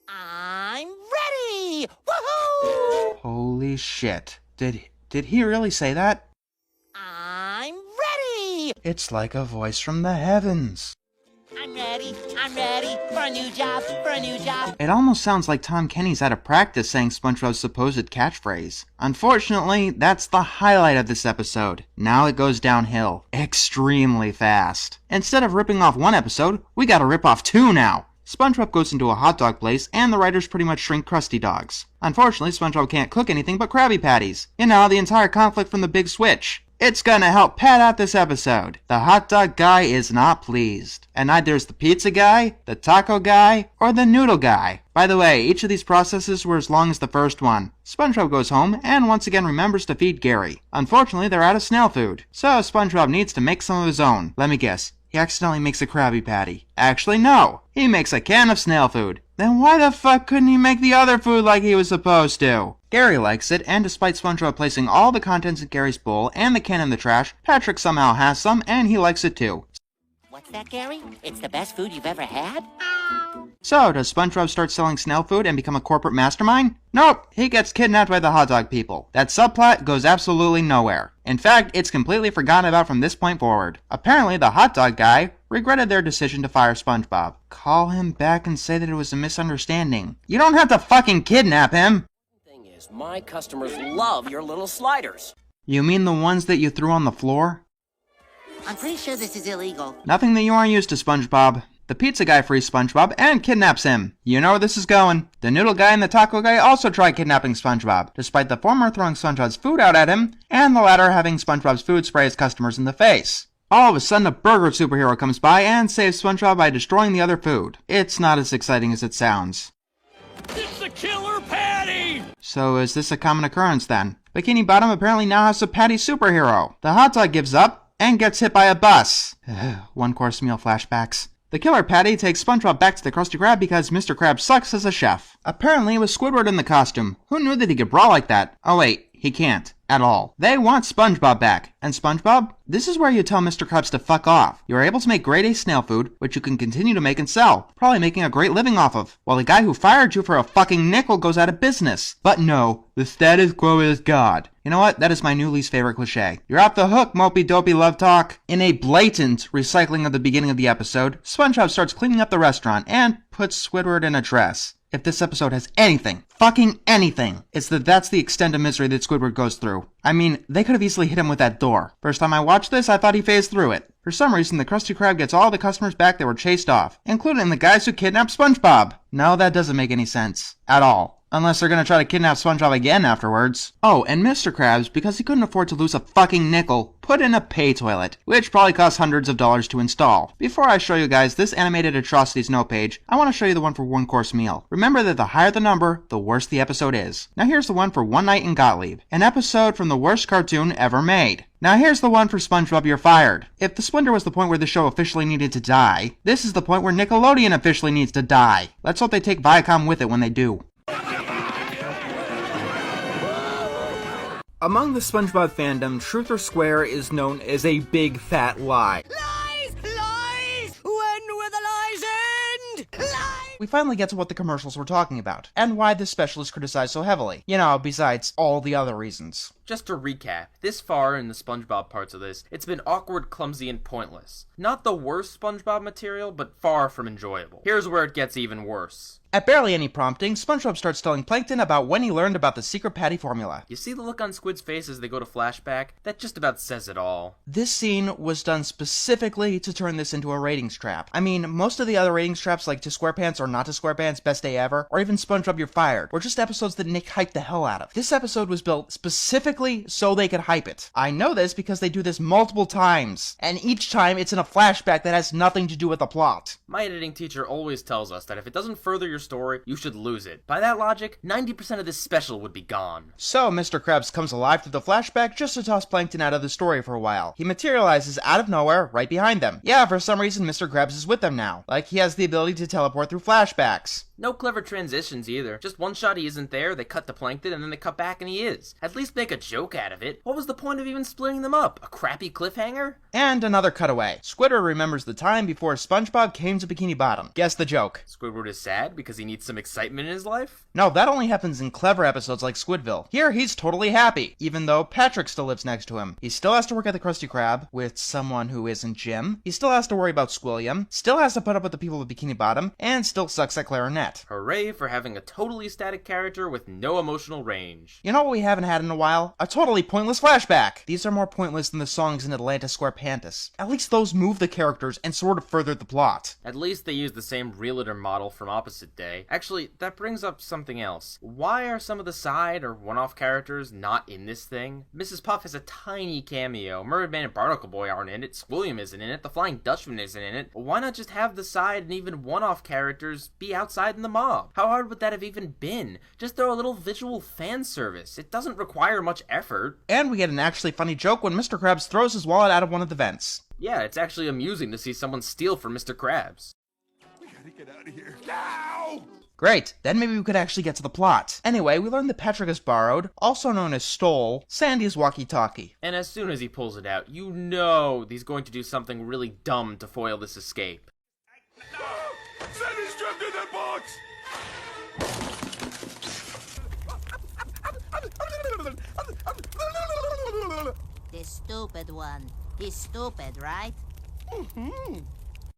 I'm ready! Woohoo!
holy shit. Did he really say that?
I'm ready!
It's like a voice from the heavens.
I'm ready for a new job,
It almost sounds like Tom Kenny's out of practice saying SpongeBob's supposed catchphrase. Unfortunately, that's the highlight of this episode. Now it goes downhill. Extremely fast. Instead of ripping off one episode, we gotta rip off two now. SpongeBob goes into a hot dog place, and the writers pretty much shrink Krusty dogs. Unfortunately, SpongeBob can't cook anything but Krabby Patties. You know, the entire conflict from the Big Switch. It's gonna help pad out this episode. The hot dog guy is not pleased. And neither is the pizza guy, the taco guy, or the noodle guy. By the way, each of these processes were as long as the first one. SpongeBob goes home and once again remembers to feed Gary. Unfortunately, they're out of snail food. So SpongeBob needs to make some of his own. Let me guess. He accidentally makes a Krabby Patty. Actually, no. He makes a can of snail food. Then why the fuck couldn't he make the other food like he was supposed to? Gary likes it, and despite SpongeBob placing all the contents in Gary's bowl and the can in the trash, Patrick somehow has some, and he likes it too.
What's that, Gary? It's the best food you've ever had?
So, does SpongeBob start selling snail food and become a corporate mastermind? Nope, he gets kidnapped by the hot dog people. That subplot goes absolutely nowhere. In fact, it's completely forgotten about from this point forward. Apparently, the hot dog guy regretted their decision to fire SpongeBob. Call him back and say that it was a misunderstanding. You don't have to fucking kidnap him!
Thing is, my customers love your little sliders.
You mean the ones that you threw on the floor?
I'm pretty sure this is illegal.
Nothing that you aren't used to, SpongeBob. The pizza guy frees SpongeBob and kidnaps him. You know where this is going. The noodle guy and the taco guy also try kidnapping SpongeBob, despite the former throwing SpongeBob's food out at him, and the latter having SpongeBob's food spray his customers in the face. All of a sudden, a burger superhero comes by and saves SpongeBob by destroying the other food. It's not as exciting as it sounds.
It's the Killer Patty!
So is this a common occurrence then? Bikini Bottom apparently now has a patty superhero. The hot dog gives up and gets hit by a bus. One-course meal flashbacks. The Killer Patty takes SpongeBob back to the Krusty Krab because Mr. Krab sucks as a chef. Apparently it was Squidward in the costume. Who knew that he could brawl like that? Oh wait, he can't. at all. They want SpongeBob back. And SpongeBob? This is where you tell Mr. Krabs to fuck off. You are able to make grade A snail food, which you can continue to make and sell, probably making a great living off of, while the guy who fired you for a fucking nickel goes out of business. But no, the status quo is God. You know what? That is my new least favorite cliche. You're off the hook, mopey dopey love talk. In a blatant recycling of the beginning of the episode, SpongeBob starts cleaning up the restaurant and puts Squidward in a dress. If this episode has anything, fucking anything, it's that's the extent of misery that Squidward goes through. I mean, they could have easily hit him with that door. First time I watched this, I thought he phased through it. For some reason, the Krusty Krab gets all the customers back that were chased off, including the guys who kidnapped SpongeBob. No, that doesn't make any sense. At all. Unless they're gonna try to kidnap SpongeBob again afterwards. Oh, and Mr. Krabs, because he couldn't afford to lose a fucking nickel, put in a pay toilet, which probably costs hundreds of dollars to install. Before I show you guys this animated atrocities note page, I want to show you the one for one course meal. Remember that the higher the number, the worse the episode is. Now here's the one for One Night in Gottlieb, an episode from the worst cartoon ever made. Now here's the one for SpongeBob You're Fired. If the Splinter was the point where the show officially needed to die, this is the point where Nickelodeon officially needs to die. Let's hope they take Viacom with it when they do.
Among the SpongeBob fandom, truth or square is known as a big fat lie.
Lies! Lies! When will the lies end? Lies!
We finally get to what the commercials were talking about, and why this special is criticized so heavily. You know, besides all the other reasons.
Just to recap, this far in the SpongeBob parts of this, it's been awkward, clumsy, and pointless. Not the worst SpongeBob material, but far from enjoyable. Here's where it gets even worse.
At barely any prompting, SpongeBob starts telling Plankton about when he learned about the secret patty formula.
You see the look on Squid's face as they go to flashback? That just about says it all.
This scene was done specifically to turn this into a ratings trap. I mean, most of the other ratings traps like To SquarePants or Not To SquarePants, Best Day Ever, or even SpongeBob You're Fired, were just episodes that Nick hyped the hell out of. This episode was built specifically so they could hype it. I know this because they do this multiple times, and each time it's in a flashback that has nothing to do with the plot.
My editing teacher always tells us that if it doesn't further your story, you should lose it. By that logic, 90% of this special would be gone.
So, Mr. Krabs comes alive through the flashback just to toss Plankton out of the story for a while. He materializes out of nowhere, right behind them. Yeah, for some reason, Mr. Krabs is with them now. Like, he has the ability to teleport through flashbacks.
No clever transitions either. Just one shot he isn't there, they cut to Plankton, and then they cut back and he is. At least make a joke out of it. What was the point of even splitting them up? A crappy cliffhanger?
And another cutaway. Squidward remembers the time before SpongeBob came to Bikini Bottom. Guess the joke.
Squidward is sad because he needs some excitement in his life?
No, that only happens in clever episodes like Squidville. Here, he's totally happy, even though Patrick still lives next to him. He still has to work at the Krusty Krab with someone who isn't Jim. He still has to worry about Squilliam, still has to put up with the people of Bikini Bottom, and still sucks at clarinet.
Hooray for having a totally static character with no emotional range.
You know what we haven't had in a while? A totally pointless flashback! These are more pointless than the songs in Atlanta SquarePants. At least those move the characters and sort of further the plot.
At least they use the same realtor model from Opposite Day. Actually, that brings up something else. Why are some of the side or one-off characters not in this thing? Mrs. Puff has a tiny cameo. Mermaid and Barnacle Boy aren't in it. Squilliam isn't in it. The Flying Dutchman isn't in it. Why not just have the side and even one-off characters be outside in the mob? How hard would that have even been? Just throw a little visual fan service. It doesn't require much effort.
And we get an actually funny joke when Mr. Krabs throws his wallet out of one of the vents.
Yeah, it's actually amusing to see someone steal from Mr. Krabs.
We gotta get out of here now!
Great, then maybe we could actually get to the plot. Anyway, we learn that Patrick has borrowed, also known as stole, Sandy's walkie-talkie.
And as soon as he pulls it out, you know he's going to do something really dumb to foil this escape.
Sandy's trapped in that box!
The stupid one. He's stupid, right?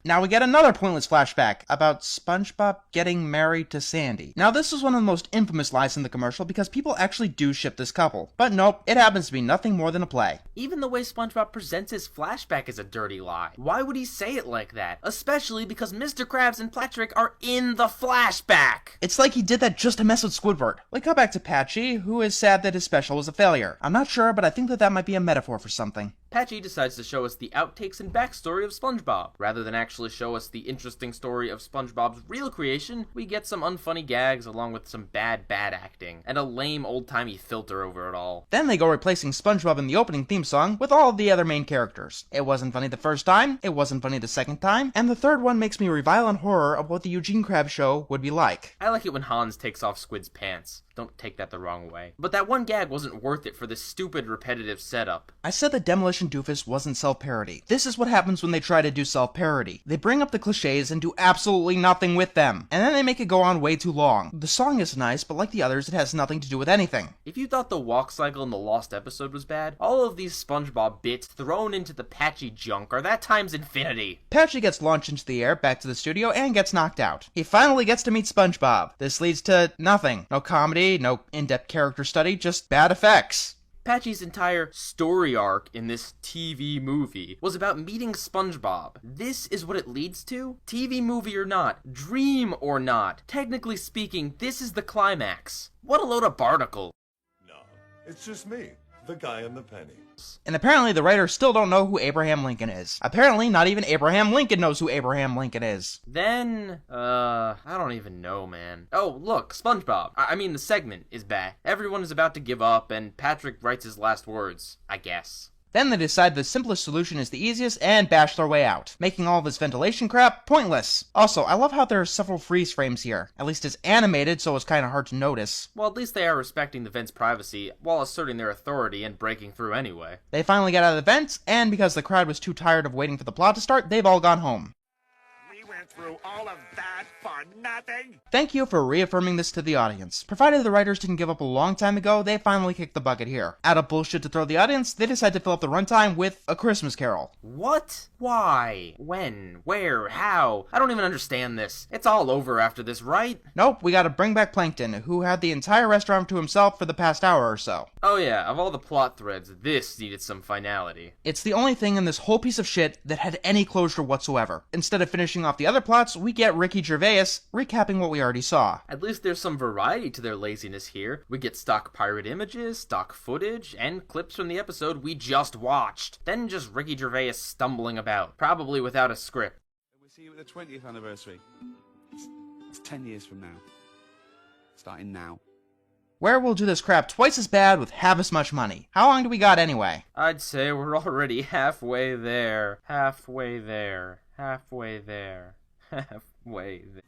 Now we get another pointless flashback about SpongeBob getting married to Sandy. Now this is one of the most infamous lies in the commercial because people actually do ship this couple. But nope, it happens to be nothing more than a play.
Even the way SpongeBob presents his flashback is a dirty lie. Why would he say it like that? Especially because Mr. Krabs and Patrick are in the flashback!
It's like he did that just to mess with Squidward. Like cut back to Patchy, who is sad that his special was a failure. I'm not sure, but I think that might be a metaphor for something.
Patchy decides to show us the outtakes and backstory of SpongeBob. Rather than actually show us the interesting story of SpongeBob's real creation, we get some unfunny gags along with some bad acting, and a lame old-timey filter over it all.
Then they go replacing SpongeBob in the opening theme song with all of the other main characters. It wasn't funny the first time, it wasn't funny the second time, and the third one makes me revile in horror of what the Eugene Krabs show would be like.
I like it when Hans takes off Squid's pants. don't take that the wrong way. But that one gag wasn't worth it for this stupid, repetitive setup.
I said that Demolition Doofus wasn't self-parody. This is what happens when they try to do self-parody. They bring up the cliches and do absolutely nothing with them, and then they make it go on way too long. The song is nice, but like the others, it has nothing to do with anything.
If you thought the walk cycle in the Lost episode was bad, all of these SpongeBob bits thrown into the Patchy junk are that times infinity.
Patchy gets launched into the air, back to the studio, and gets knocked out. He finally gets to meet SpongeBob. This leads to nothing. No comedy, no in-depth character study, just bad effects.
Patchy's entire story arc in this TV movie was about meeting SpongeBob. This is what it leads to? TV movie or not, dream or not, technically speaking, this is the climax. What a load of barnacle.
No, it's just me, the guy in the penny.
And apparently the writers still don't know who Abraham Lincoln is. Apparently not even Abraham Lincoln knows who Abraham Lincoln is.
Then, I don't even know, man. Oh, look, SpongeBob. I mean, the segment is back. Everyone is about to give up, and Patrick writes his last words, I guess.
Then they decide the simplest solution is the easiest and bash their way out, making all this ventilation crap pointless. Also, I love how there are several freeze frames here. At least it's animated, so it's kind of hard to notice.
Well, at least they are respecting the vent's privacy while asserting their authority and breaking through anyway.
They finally get out of the vents, and because the crowd was too tired of waiting for the plot to start, they've all gone home.
We went through all of that for nothing?
Thank you for reaffirming this to the audience. Provided the writers didn't give up a long time ago, they finally kicked the bucket here. Out of bullshit to throw the audience, they decided to fill up the runtime with A Christmas Carol.
What? Why? When? Where? How? I don't even understand this. It's all over after this, right?
Nope, we gotta bring back Plankton, who had the entire restaurant to himself for the past hour or so.
Oh yeah, of all the plot threads, this needed some finality.
It's the only thing in this whole piece of shit that had any closure whatsoever. Instead of finishing off the other plots, we get Ricky Gervais recapping what we already saw.
At least there's some variety to their laziness here. We get stock pirate images, stock footage, and clips from the episode we just watched. Then just Ricky Gervais stumbling about, probably without a script.
We'll see you at the 20th anniversary. It's 10 years from now. Starting now.
Where we'll do this crap twice as bad with half as much money. How long do we got anyway?
I'd say we're already halfway there. Halfway there. Halfway there. Halfway there.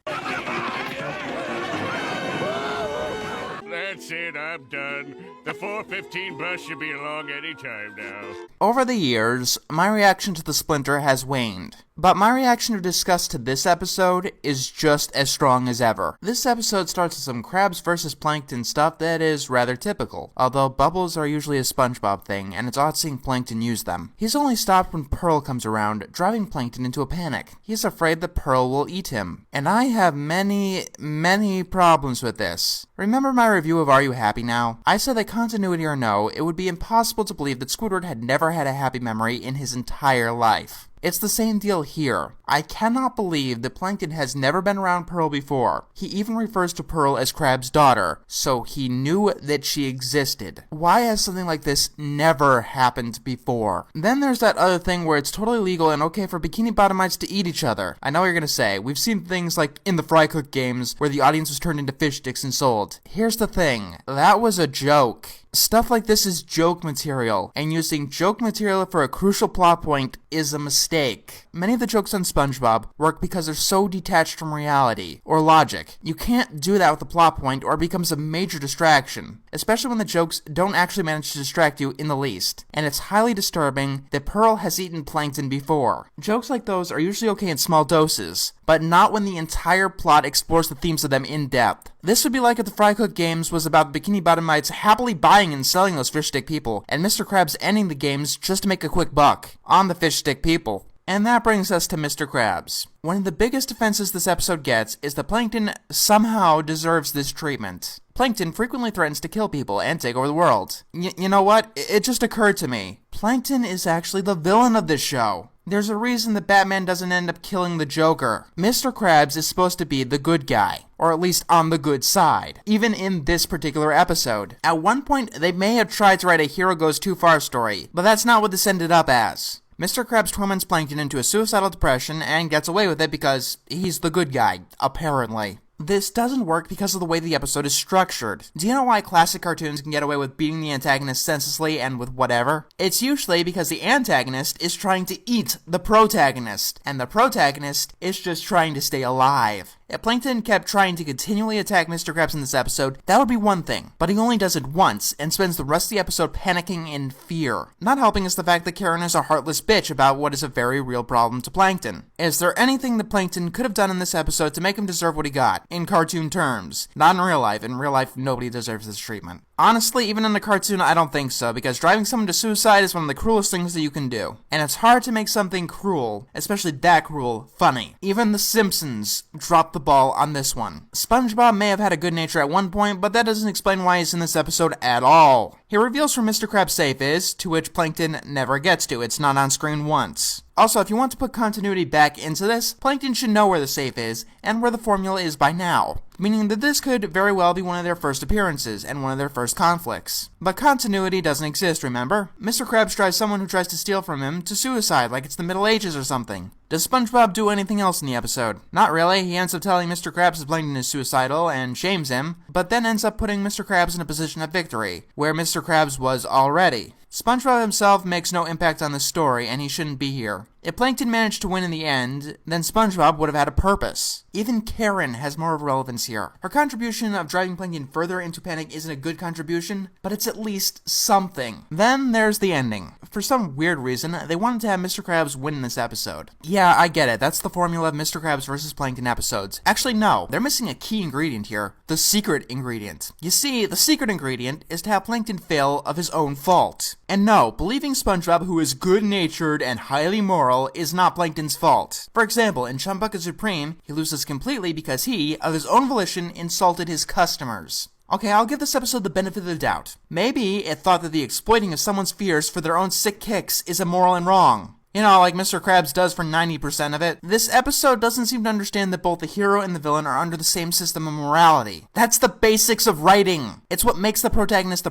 That's it, I'm done. The 4:15 bus should be along any time now.
Over the years, my reaction to the Splinter has waned. But my reaction to discuss to this episode is just as strong as ever. This episode starts with some crabs versus plankton stuff that is rather typical, although bubbles are usually a SpongeBob thing, and it's odd seeing Plankton use them. He's only stopped when Pearl comes around, driving Plankton into a panic. He's afraid that Pearl will eat him. And I have many problems with this. Remember my review of Are You Happy Now? I said that continuity or no, it would be impossible to believe that Squidward had never had a happy memory in his entire life. It's the same deal here. I cannot believe that Plankton has never been around Pearl before. He even refers to Pearl as Crab's daughter, so he knew that she existed. Why has something like this never happened before? Then there's that other thing where it's totally legal and okay for Bikini Bottomites to eat each other. I know what you're gonna say. We've seen things like in the Fry Cook games where the audience was turned into fish sticks and sold. Here's the thing. That was a joke. Stuff like this is joke material, and using joke material for a crucial plot point is a mistake. Many of the jokes on SpongeBob work because they're so detached from reality, or logic. You can't do that with a plot point or it becomes a major distraction, especially when the jokes don't actually manage to distract you in the least. And it's highly disturbing that Pearl has eaten Plankton before. Jokes like those are usually okay in small doses, but not when the entire plot explores the themes of them in depth. This would be like if the Fry Cook games was about Bikini Bottomites happily buying and selling those fish stick people, and Mr. Krabs ending the games just to make a quick buck on the fish stick people. And that brings us to Mr. Krabs. One of the biggest offenses this episode gets is that Plankton somehow deserves this treatment. Plankton frequently threatens to kill people and take over the world. You know what? It just occurred to me. Plankton is actually the villain of this show. There's a reason that Batman doesn't end up killing the Joker. Mr. Krabs is supposed to be the good guy, or at least on the good side, even in this particular episode. At one point, they may have tried to write a hero goes too far story, but that's not what this ended up as. Mr. Krabs torments Plankton into a suicidal depression and gets away with it because he's the good guy, apparently. This doesn't work because of the way the episode is structured. Do you know why classic cartoons can get away with beating the antagonist senselessly and with whatever? It's usually because the antagonist is trying to eat the protagonist, and the protagonist is just trying to stay alive. If Plankton kept trying to continually attack Mr. Krabs in this episode, that would be one thing, but he only does it once and spends the rest of the episode panicking in fear. Not helping is the fact that Karen is a heartless bitch about what is a very real problem to Plankton. Is there anything that Plankton could have done in this episode to make him deserve what he got, in cartoon terms? Not in real life. In real life, nobody deserves this treatment. Honestly, even in the cartoon, I don't think so, because driving someone to suicide is one of the cruelest things that you can do. And it's hard to make something cruel, especially that cruel, funny. Even The Simpsons dropped the ball on this one. SpongeBob may have had a good nature at one point, but that doesn't explain why he's in this episode at all. He reveals where Mr. Krabs' safe is, to which Plankton never gets to. It's not on screen once. Also, if you want to put continuity back into this, Plankton should know where the safe is, and where the formula is by now. Meaning that this could very well be one of their first appearances, and one of their first conflicts. But continuity doesn't exist, remember? Mr. Krabs drives someone who tries to steal from him to suicide, like it's the Middle Ages or something. Does SpongeBob do anything else in the episode? Not really. He ends up telling Mr. Krabs that Plankton is suicidal, and shames him, but then ends up putting Mr. Krabs in a position of victory, where Mr. Krabs was already. SpongeBob himself makes no impact on the story, and he shouldn't be here. If Plankton managed to win in the end, then SpongeBob would have had a purpose. Even Karen has more relevance here. Her contribution of driving Plankton further into panic isn't a good contribution, but it's at least something. Then there's the ending. For some weird reason, they wanted to have Mr. Krabs win in this episode. Yeah, I get it. That's the formula of Mr. Krabs vs. Plankton episodes. Actually, no. They're missing a key ingredient here. The secret ingredient. You see, the secret ingredient is to have Plankton fail of his own fault. And no, believing SpongeBob, who is good-natured and highly moral, is not Plankton's fault. For example, in Chumbucket Supreme, he loses completely because he, of his own volition, insulted his customers. Okay, I'll give this episode the benefit of the doubt. Maybe it thought that the exploiting of someone's fears for their own sick kicks is immoral and wrong. You know, like Mr. Krabs does for 90% of it. This episode doesn't seem to understand that both the hero and the villain are under the same system of morality. That's the basics of writing. It's what makes the protagonist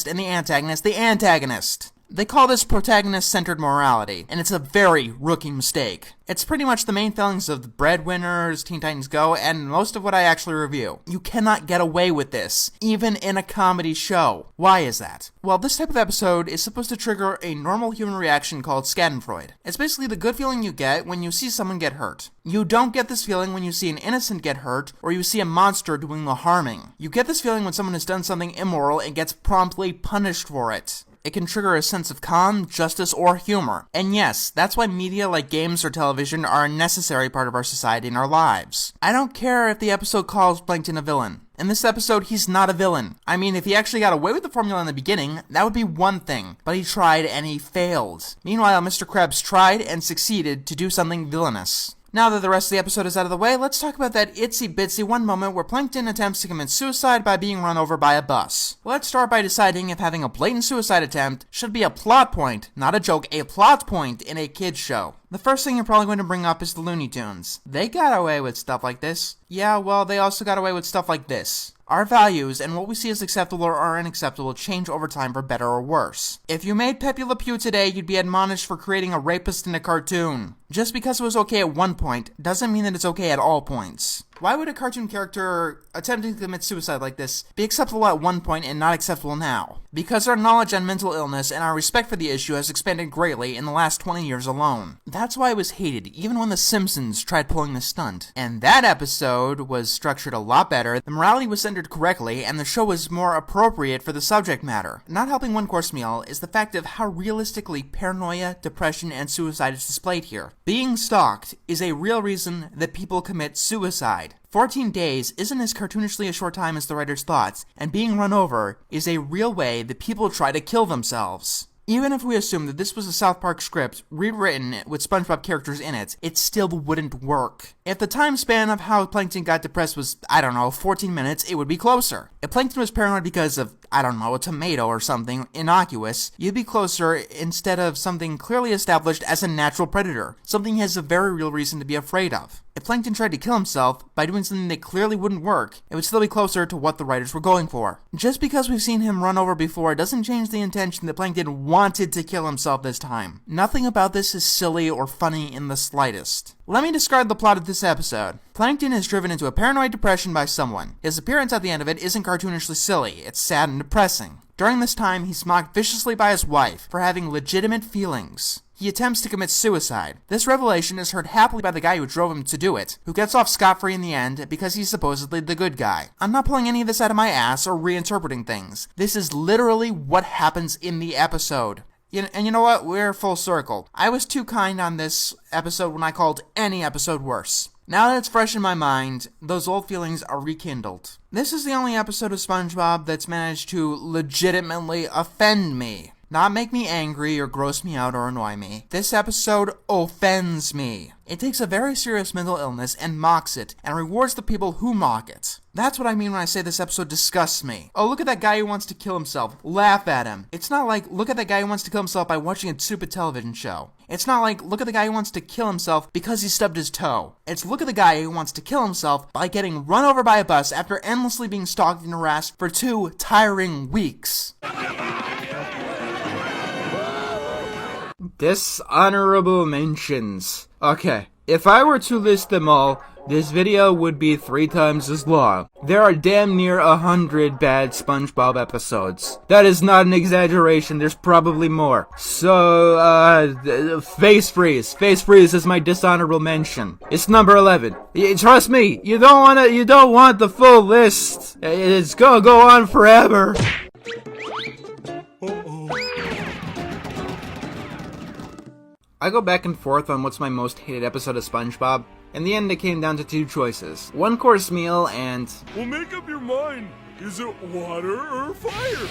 and the antagonist the antagonist. They call this protagonist-centered morality, and it's a very rookie mistake. It's pretty much the main failings of The Breadwinners, Teen Titans Go, and most of what I actually review. You cannot get away with this, even in a comedy show. Why is that? Well, this type of episode is supposed to trigger a normal human reaction called schadenfreude. It's basically the good feeling you get when you see someone get hurt. You don't get this feeling when you see an innocent get hurt, or you see a monster doing the harming. You get this feeling when someone has done something immoral and gets promptly punished for it. It can trigger a sense of calm, justice, or humor. And yes, that's why media like games or television are a necessary part of our society and our lives. I don't care if the episode calls Plankton a villain. In this episode, he's not a villain. I mean, if he actually got away with the formula in the beginning, that would be one thing. But he tried and he failed. Meanwhile, Mr. Krabs tried and succeeded to do something villainous. Now that the rest of the episode is out of the way, let's talk about that itsy-bitsy one moment where Plankton attempts to commit suicide by being run over by a bus. Let's start by deciding if having a blatant suicide attempt should be a plot point, not a joke, a plot point in a kid's show. The first thing you're probably going to bring up is the Looney Tunes. They got away with stuff like this. Yeah, well, they also got away with stuff like this. Our values and what we see as acceptable or unacceptable change over time for better or worse. If you made Pepe Le Pew today, you'd be admonished for creating a rapist in a cartoon. Just because it was okay at one point doesn't mean that it's okay at all points. Why would a cartoon character attempting to commit suicide like this be acceptable at one point and not acceptable now? Because our knowledge on mental illness and our respect for the issue has expanded greatly in the last 20 years alone. That's why it was hated, even when The Simpsons tried pulling this stunt. And that episode was structured a lot better, the morality was centered correctly, and the show was more appropriate for the subject matter. Not helping One Course Meal is the fact of how realistically paranoia, depression, and suicide is displayed here. Being stalked is a real reason that people commit suicide. 14 days isn't as cartoonishly a short time as the writer's thoughts, and being run over is a real way that people try to kill themselves. Even if we assume that this was a South Park script rewritten with SpongeBob characters in it, it still wouldn't work. If the time span of how Plankton got depressed was, 14 minutes, it would be closer. If Plankton was paranoid because of, a tomato or something innocuous, you'd be closer instead of something clearly established as a natural predator, something he has a very real reason to be afraid of. If Plankton tried to kill himself by doing something that clearly wouldn't work, it would still be closer to what the writers were going for. Just because we've seen him run over before doesn't change the intention that Plankton wanted to kill himself this time. Nothing about this is silly or funny in the slightest. Let me describe the plot of this episode. Plankton is driven into a paranoid depression by someone. His appearance at the end of it isn't cartoonishly silly, it's sad and depressing. During this time, he's mocked viciously by his wife for having legitimate feelings. he attempts to commit suicide. This revelation is heard happily by the guy who drove him to do it, who gets off scot-free in the end because he's supposedly the good guy. I'm not pulling any of this out of my ass or reinterpreting things. This is literally what happens in the episode. And you know what? We're full circle. I was too kind on this episode when I called any episode worse. Now that it's fresh in my mind, those old feelings are rekindled. This is the only episode of SpongeBob that's managed to legitimately offend me. Not make me angry or gross me out or annoy me. This episode offends me. It takes a very serious mental illness and mocks it, and rewards the people who mock it. That's what I mean when I say this episode disgusts me. Oh, look at that guy who wants to kill himself. Laugh at him. It's not like, look at that guy who wants to kill himself by watching a stupid television show. It's not like, look at the guy who wants to kill himself because he stubbed his toe. It's look at the guy who wants to kill himself by getting run over by a bus after endlessly being stalked and harassed for 2 tiring weeks.
Dishonorable mentions. Okay, if I were to list them all, this video would be 3 times as long. There are damn near 100 bad SpongeBob episodes. That is not an exaggeration, there's probably more. So, Face Freeze. Face Freeze is my dishonorable mention. It's number 11. Trust me, you don't want the full list. It's gonna go on forever. I go back and forth on what's my most hated episode of SpongeBob. In the end, it came down to 2 choices. 1-course meal and...
Well, make up your mind. Is it water or fire?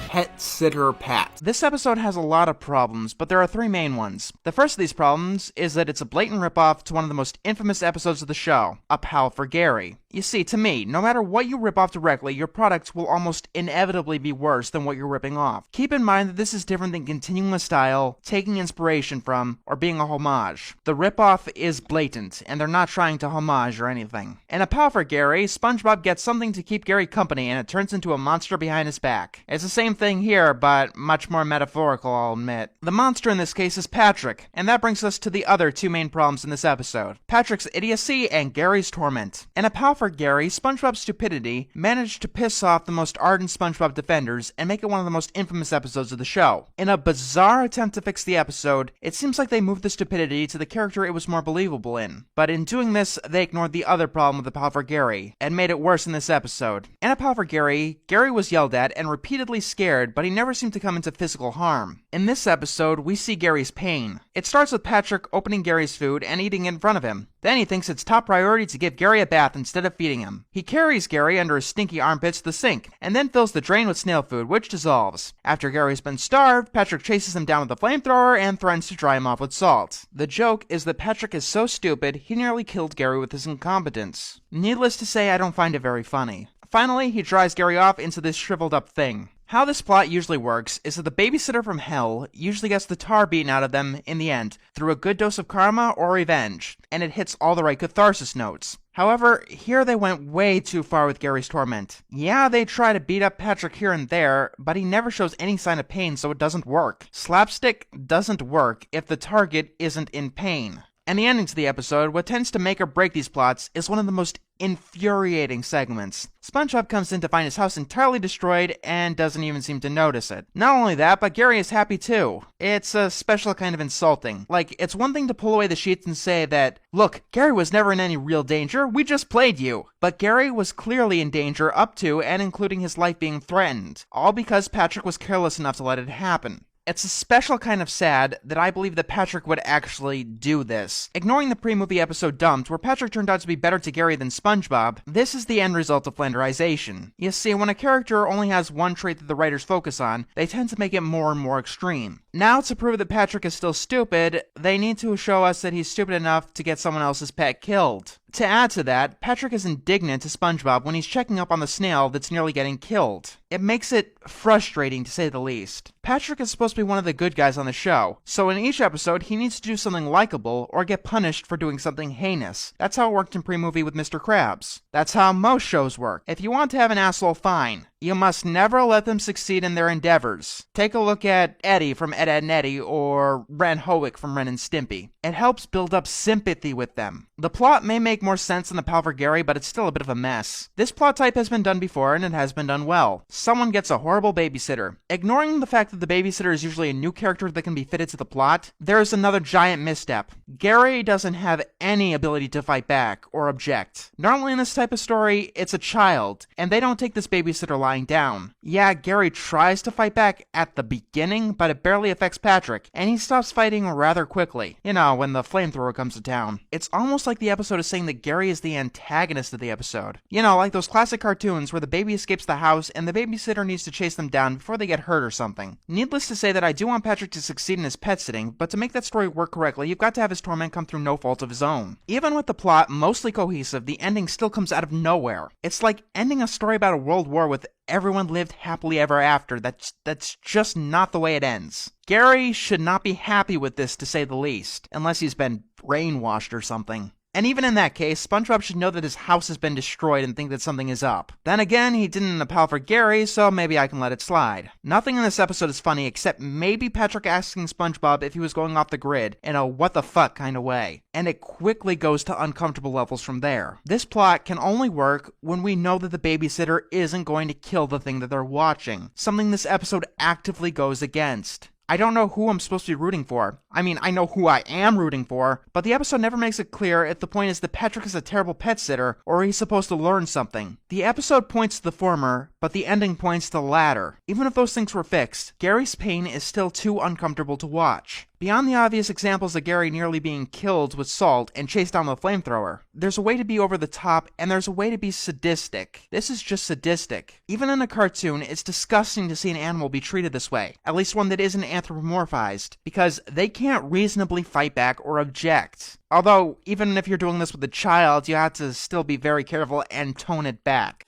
Pet Sitter Pat.
This episode has a lot of problems, but there are 3 main ones. The first of these problems is that it's a blatant ripoff to one of the most infamous episodes of the show, A Pal for Gary. You see, to me, no matter what you rip off directly, your product will almost inevitably be worse than what you're ripping off. Keep in mind that this is different than continuing a style, taking inspiration from, or being a homage. The ripoff is blatant, and they're not trying to homage or anything. In A Pal for Gary, SpongeBob gets something to keep Gary company, and it turns into a monster behind his back. It's the same thing here, but much more metaphorical, I'll admit. The monster in this case is Patrick, and that brings us to the other 2 main problems in this episode. Patrick's idiocy and Gary's torment. In A Pal for Gary, SpongeBob's stupidity managed to piss off the most ardent SpongeBob defenders and make it one of the most infamous episodes of the show. In a bizarre attempt to fix the episode, it seems like they moved the stupidity to the character it was more believable in. But in doing this, they ignored the other problem with A Pal for Gary, and made it worse in this episode. In A Pal for Gary, Gary was yelled at and repeatedly scared, but he never seemed to come into physical harm. In this episode, we see Gary's pain. It starts with Patrick opening Gary's food and eating in front of him. Then he thinks it's top priority to give Gary a bath instead of feeding him. He carries Gary under his stinky armpits to the sink, and then fills the drain with snail food, which dissolves. After Gary's been starved, Patrick chases him down with a flamethrower and threatens to dry him off with salt. The joke is that Patrick is so stupid, he nearly killed Gary with his incompetence. Needless to say, I don't find it very funny. Finally, he dries Gary off into this shriveled up thing. How this plot usually works is that the babysitter from hell usually gets the tar beaten out of them in the end, through a good dose of karma or revenge, and it hits all the right catharsis notes. However, here they went way too far with Gary's torment. Yeah, they try to beat up Patrick here and there, but he never shows any sign of pain, so it doesn't work. Slapstick doesn't work if the target isn't in pain. And the ending to the episode, what tends to make or break these plots, is one of the most infuriating segments. SpongeBob comes in to find his house entirely destroyed and doesn't even seem to notice it. Not only that, but Gary is happy too. It's a special kind of insulting. Like, it's one thing to pull away the sheets and say that, look, Gary was never in any real danger, we just played you. But Gary was clearly in danger up to and including his life being threatened, all because Patrick was careless enough to let it happen. It's a special kind of sad that I believe that Patrick would actually do this. Ignoring the pre-movie episode Dumped, where Patrick turned out to be better to Gary than SpongeBob, this is the end result of flanderization. You see, when a character only has one trait that the writers focus on, they tend to make it more and more extreme. Now, to prove that Patrick is still stupid, they need to show us that he's stupid enough to get someone else's pet killed. To add to that, Patrick is indignant to SpongeBob when he's checking up on the snail that's nearly getting killed. It makes it frustrating, to say the least. Patrick is supposed to be one of the good guys on the show, so in each episode he needs to do something likable or get punished for doing something heinous. That's how it worked in pre-movie with Mr. Krabs. That's how most shows work. If you want to have an asshole, fine. You must never let them succeed in their endeavors. Take a look at Eddie from Ed, Edd n Eddy or Ren Hoek from Ren and Stimpy. It helps build up sympathy with them. The plot may make more sense than the Pal for Gary, but it's still a bit of a mess. This plot type has been done before, and it has been done well. Someone gets a horrible babysitter. Ignoring the fact that the babysitter is usually a new character that can be fitted to the plot, there is another giant misstep. Gary doesn't have any ability to fight back or object. Normally in this type of story, it's a child, and they don't take this babysitter lying down. Yeah, Gary tries to fight back at the beginning, but it barely affects Patrick, and he stops fighting rather quickly. You know, when the flamethrower comes to town. It's almost like the episode is saying that Gary is the antagonist of the episode. You know, like those classic cartoons where the baby escapes the house and the babysitter needs to chase them down before they get hurt or something. Needless to say that I do want Patrick to succeed in his pet sitting, but to make that story work correctly, you've got to have his torment come through no fault of his own. Even with the plot mostly cohesive, the ending still comes out of nowhere. It's like ending a story about a world war with everyone lived happily ever after. That's just not the way it ends. Gary should not be happy with this, to say the least, unless he's been brainwashed or something. And even in that case, SpongeBob should know that his house has been destroyed and think that something is up. Then again, he didn't in a Pal for Gary, so maybe I can let it slide. Nothing in this episode is funny except maybe Patrick asking SpongeBob if he was going off the grid in a what the fuck kind of way. And it quickly goes to uncomfortable levels from there. This plot can only work when we know that the babysitter isn't going to kill the thing that they're watching, something this episode actively goes against. I don't know who I'm supposed to be rooting for. I mean, I know who I am rooting for, but the episode never makes it clear if the point is that Patrick is a terrible pet sitter or he's supposed to learn something. The episode points to the former, but the ending points to the latter. Even if those things were fixed, Gary's pain is still too uncomfortable to watch. Beyond the obvious examples of Gary nearly being killed with salt and chased down with a flamethrower, there's a way to be over the top and there's a way to be sadistic. This is just sadistic. Even in a cartoon, it's disgusting to see an animal be treated this way, at least one that isn't anthropomorphized, because they can't reasonably fight back or object. Although, even if you're doing this with a child, you have to still be very careful and tone it back.